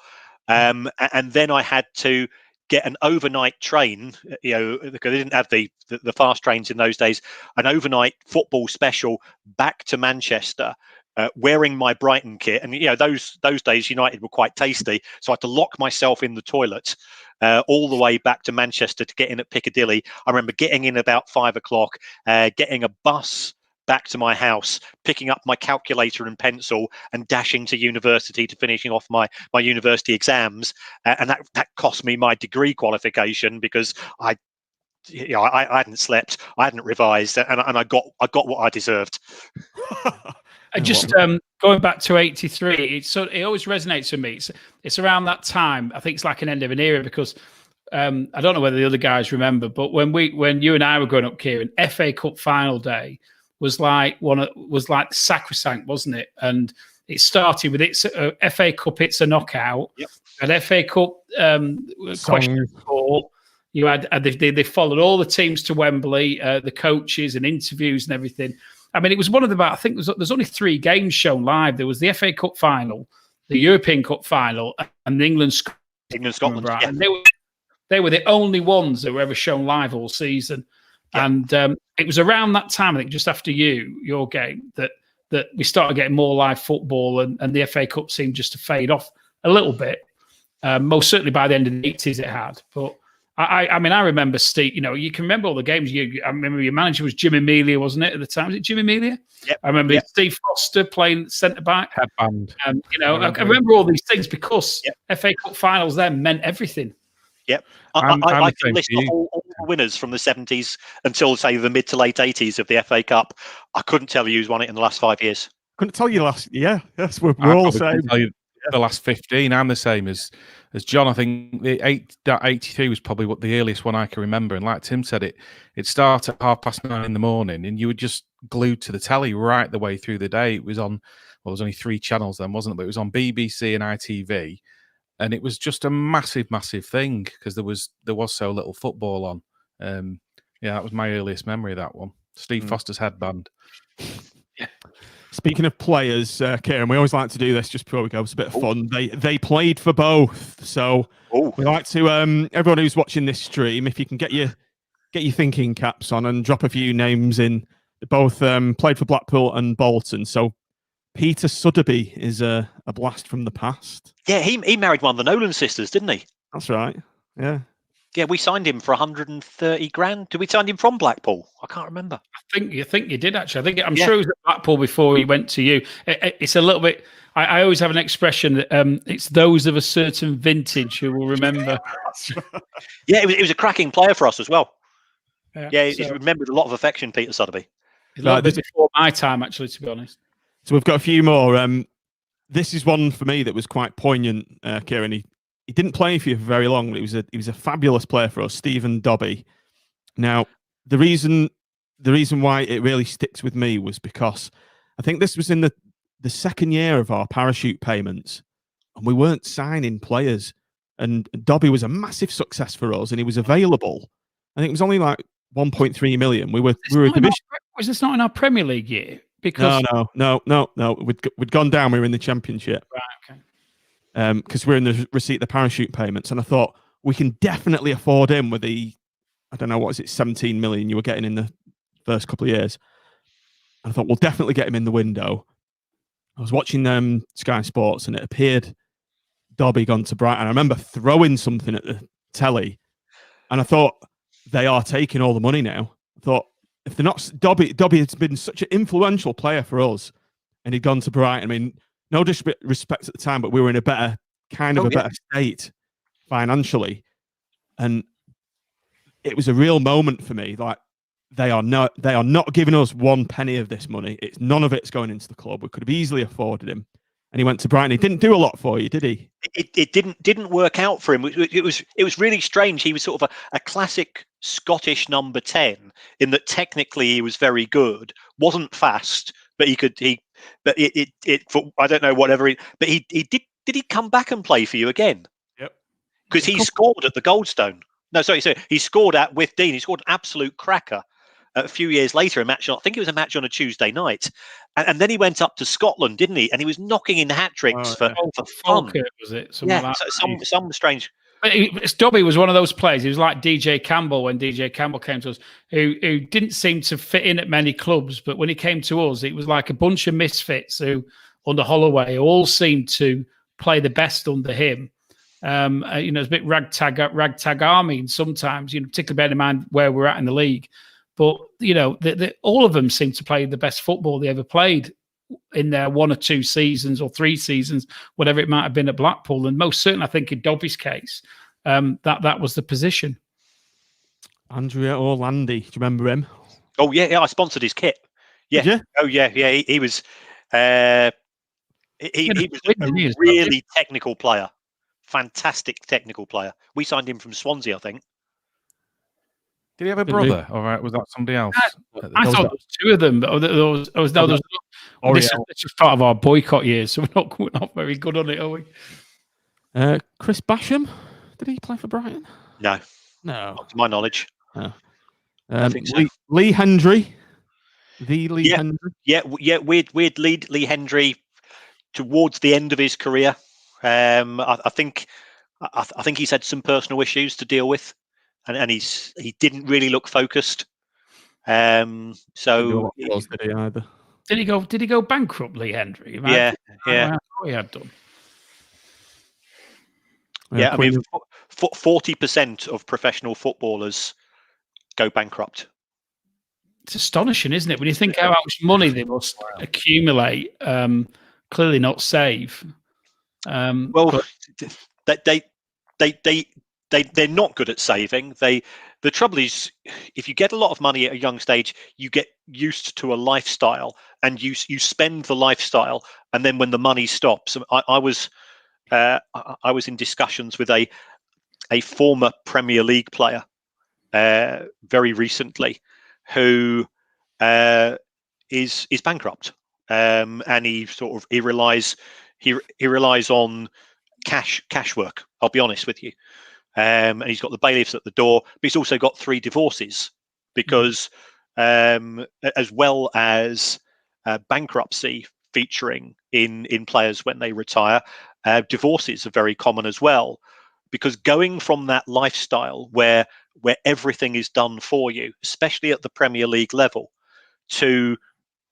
and then I had to get an overnight train, because they didn't have the fast trains in those days, an overnight football special back to Manchester, wearing my Brighton kit. And those days United were quite tasty, so I had to lock myself in the toilet all the way back to Manchester to get in at Piccadilly. I remember getting in about 5 o'clock, getting a bus back to my house, picking up my calculator and pencil, and dashing to university to finishing off my university exams, and that cost me my degree qualification, because I hadn't slept, I hadn't revised, and I got what I deserved. Just going back to '83, it always resonates with me. It's around that time. I think it's like an end of an era, because I don't know whether the other guys remember, but when you and I were growing up, Kieran, FA Cup final day was like sacrosanct, wasn't it? And it started with FA Cup, it's a knockout. Yep. And FA Cup question four. You had they followed all the teams to Wembley, the coaches and interviews and everything. I mean, it was one of the I think there's only 3 games shown live. There was the FA Cup final, the European Cup final, and the England-Scotland. Yeah. And they were the only ones that were ever shown live all season. Yeah. And it was around that time, I think, just after your game, that we started getting more live football, and the FA Cup seemed just to fade off a little bit. Most certainly by the end of the 80s it had. But I mean, I remember Steve, you can remember all the games. I remember your manager was Jim Amelia, wasn't it, at the time? Was it Jim Amelia? Yep. I remember Steve Foster playing centre-back. Headband. I remember all these things because FA Cup finals then meant everything. Yep. I can list all the winners from the 70s until, say, the mid to late 80s of the FA Cup. I couldn't tell you who's won it in the last 5 years. Couldn't tell you last. Yeah, yes, we're all the same. The last 15, I'm the same as John. I think the 83 was probably the earliest one I can remember. And like Tim said, it started at 9:30 in the morning, and you were just glued to the telly right the way through the day. It was on, well, there was only 3 channels then, wasn't it? But it was on BBC and ITV. And it was just a massive, massive thing because there was so little football on. That was my earliest memory of that one. Steve Foster's headband. Yeah. Speaking of players, Kieran, we always like to do this just before we go. It's a bit of fun. They played for both, so we like to everyone who's watching this stream, if you can get your thinking caps on and drop a few names in. They both played for Blackpool and Bolton. So Peter Sotheby is a blast from the past. Yeah, he married one of the Nolan sisters, didn't he? That's right. Yeah. Yeah, we signed him for 130 grand. Did we sign him from Blackpool? I can't remember. I think you did actually. I'm sure he was at Blackpool before he went to you. It's a little bit. I always have an expression that it's those of a certain vintage who will remember. Yeah, it was a cracking player for us as well. Yeah, he's so, remembered a lot of affection, Peter Sotheby. A little bit before my time, actually, to be honest. So we've got a few more. This is one for me that was quite poignant, Kieran. He didn't play for you for very long, but he was a fabulous player for us, Stephen Dobbie. Now, the reason why it really sticks with me was because I think this was in the second year of our parachute payments, and we weren't signing players. And Dobbie was a massive success for us, and he was available. I think it was only like 1.3 million. We were a division. Was this not in our Premier League year? Because no. We'd gone down. We were in the Championship. Right. Okay. Because we're in the receipt of the parachute payments, and I thought we can definitely afford him with the, I don't know, what is it, 17 million you were getting in the first couple of years. And I thought we'll definitely get him in the window. I was watching Sky Sports, and it appeared Dobbie gone to Brighton. I remember throwing something at the telly, and I thought they are taking all the money now. I thought if they're not, Dobbie has been such an influential player for us, and he'd gone to Brighton. I mean, no disrespect at the time, but we were in a better better state financially, and it was a real moment for me. Like they are not giving us one penny of this money. It's none of it's going into the club. We could have easily afforded him, and he went to Brighton. He didn't do a lot for you, did he? It didn't work out for him. It was really strange. He was sort of a classic Scottish number 10 in that technically he was very good, wasn't fast, but I don't know, whatever. But he did he come back and play for you again? Yep. Because he scored at the Goldstone. No, sorry. So he scored with Dean. He scored an absolute cracker a few years later. I think it was a match on a Tuesday night, and then he went up to Scotland, didn't he? And he was knocking in hat tricks for fun. Falkirk, was it? Some strange. But Dobbie was one of those players. He was like DJ Campbell when DJ Campbell came to us, who didn't seem to fit in at many clubs. But when he came to us, it was like a bunch of misfits who, under Holloway, all seemed to play the best under him. It's a bit ragtag army, and sometimes, particularly bearing in mind where we're at in the league. But all of them seem to play the best football they ever played in their 1 or 2 seasons or 3 seasons, whatever it might have been at Blackpool. And most certainly, I think in Dobbie's case, that was the position. Andrea Orlandi, do you remember him? Oh yeah, I sponsored his kit. Yeah. Did you? Oh yeah. He was. He was a really technical player, fantastic technical player. We signed him from Swansea, I think. Did he have a brother? All right, was that somebody else? I thought there was 2 of them. This is part of our boycott years, so we're not very good on it, are we? Chris Basham, did he play for Brighton? No, not to my knowledge. No. I think so. Lee Hendry, Hendry. Yeah. We'd lead Lee Hendry towards the end of his career. I think he's had some personal issues to deal with. And he didn't really look focused. Did he either? Did he go bankrupt, Lee Hendry? Yeah. I thought he had done. Yeah, I mean, 40% of professional footballers go bankrupt. It's astonishing, isn't it? When you think how much money they must accumulate, clearly not save. They're not good at saving. The trouble is, if you get a lot of money at a young stage, you get used to a lifestyle, and you spend the lifestyle, and then when the money stops, I was in discussions with a former Premier League player very recently who is bankrupt, and he relies on cash work. I'll be honest with you. And he's got the bailiffs at the door, but he's also got 3 divorces because, as well as bankruptcy featuring in players when they retire. Divorces are very common as well, because going from that lifestyle where everything is done for you, especially at the Premier League level, to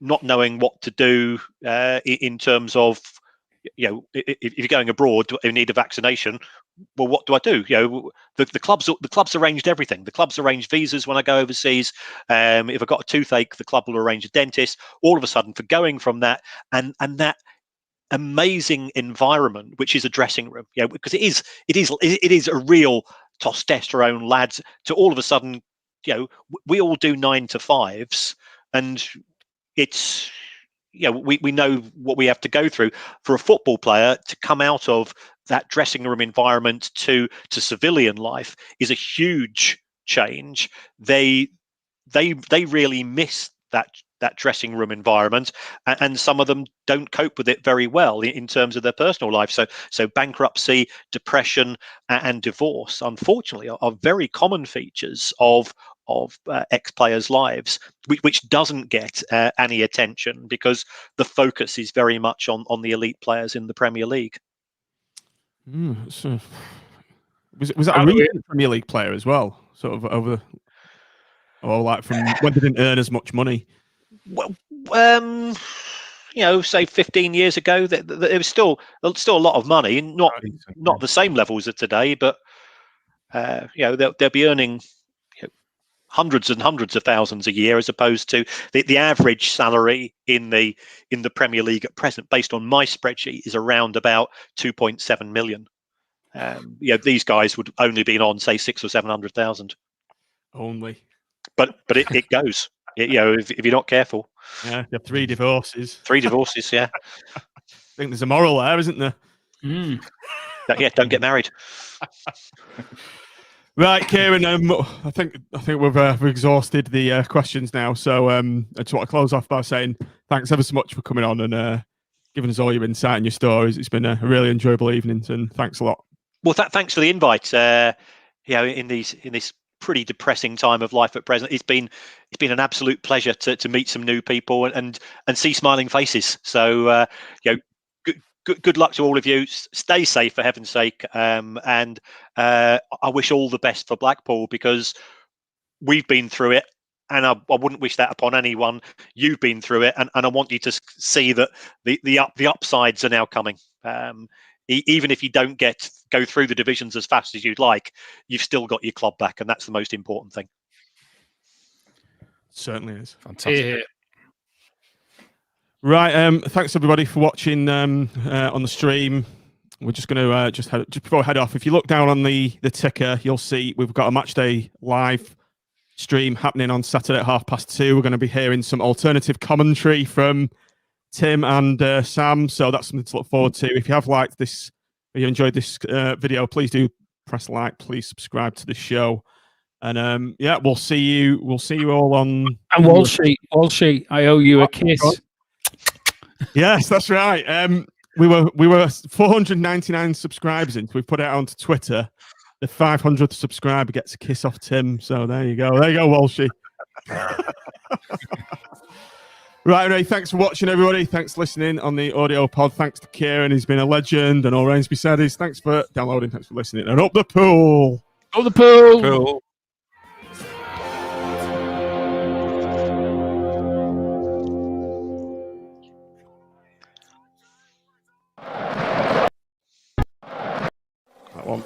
not knowing what to do in terms of, if you're going abroad, you need a vaccination. Well, what do I do? The clubs arranged everything. The clubs arranged visas when I go overseas. If I've got a toothache, the club will arrange a dentist. All of a sudden, for going from that and that amazing environment, which is a dressing room, because it is a real testosterone lads, to all of a sudden, we all do 9 to 5s, and it's, we know what we have to go through. For a football player to come out of that dressing room environment to civilian life is a huge change. They really miss that dressing room environment, and some of them don't cope with it very well in terms of their personal life. So bankruptcy, depression, and divorce, unfortunately, are very common features of ex-players' lives, which doesn't get any attention, because the focus is very much on the elite players in the Premier League. So was that a recent Premier League player as well? Sort of over, or like from when they didn't earn as much money? Well, say 15 years ago, it was still a lot of money, not the same levels of today, but they'll be earning hundreds and hundreds of thousands a year, as opposed to the average salary in the Premier League at present, based on my spreadsheet, is around about 2.7 million. These guys would only been on, say, 600,000 or 700,000 only. But it goes. If you're not careful. Yeah, you have 3 divorces. 3 divorces, yeah. I think there's a moral there, isn't there? Yeah, don't get married. Right, Kieran. I think we've exhausted the questions now. So I just want to close off by saying thanks ever so much for coming on and giving us all your insight and your stories. It's been a really enjoyable evening, and thanks a lot. Well, thanks for the invite. In this pretty depressing time of life at present, it's been an absolute pleasure to meet some new people and see smiling faces. So good luck to all of you. Stay safe, for heaven's sake, and I wish all the best for Blackpool, because we've been through it, and I wouldn't wish that upon anyone. You've been through it, and I want you to see that the upsides are now coming. Even if you don't go through the divisions as fast as you'd like, you've still got your club back, and that's the most important thing. Certainly is. Fantastic. Yeah. Right, thanks everybody for watching on the stream. We're just going to just before I head off, if you look down on the ticker, you'll see we've got a matchday live stream happening on Saturday at 2:30. We're going to be hearing some alternative commentary from Tim and Sam, so that's something to look forward to. If you have liked this, if you enjoyed this video, please do press like, please subscribe to the show, and we'll see you all on. And Walshy, I owe you a kiss. Yes, that's right. We were 499 subscribers in. We've put it out onto Twitter. The 500th subscriber gets a kiss off Tim. So there you go, Walshy. Right, anyway, thanks for watching, everybody. Thanks for listening on the audio pod. Thanks to Kieran, he's been a legend, and all Rainsby said is thanks for downloading, thanks for listening, and up the pool. Up the pool. That one.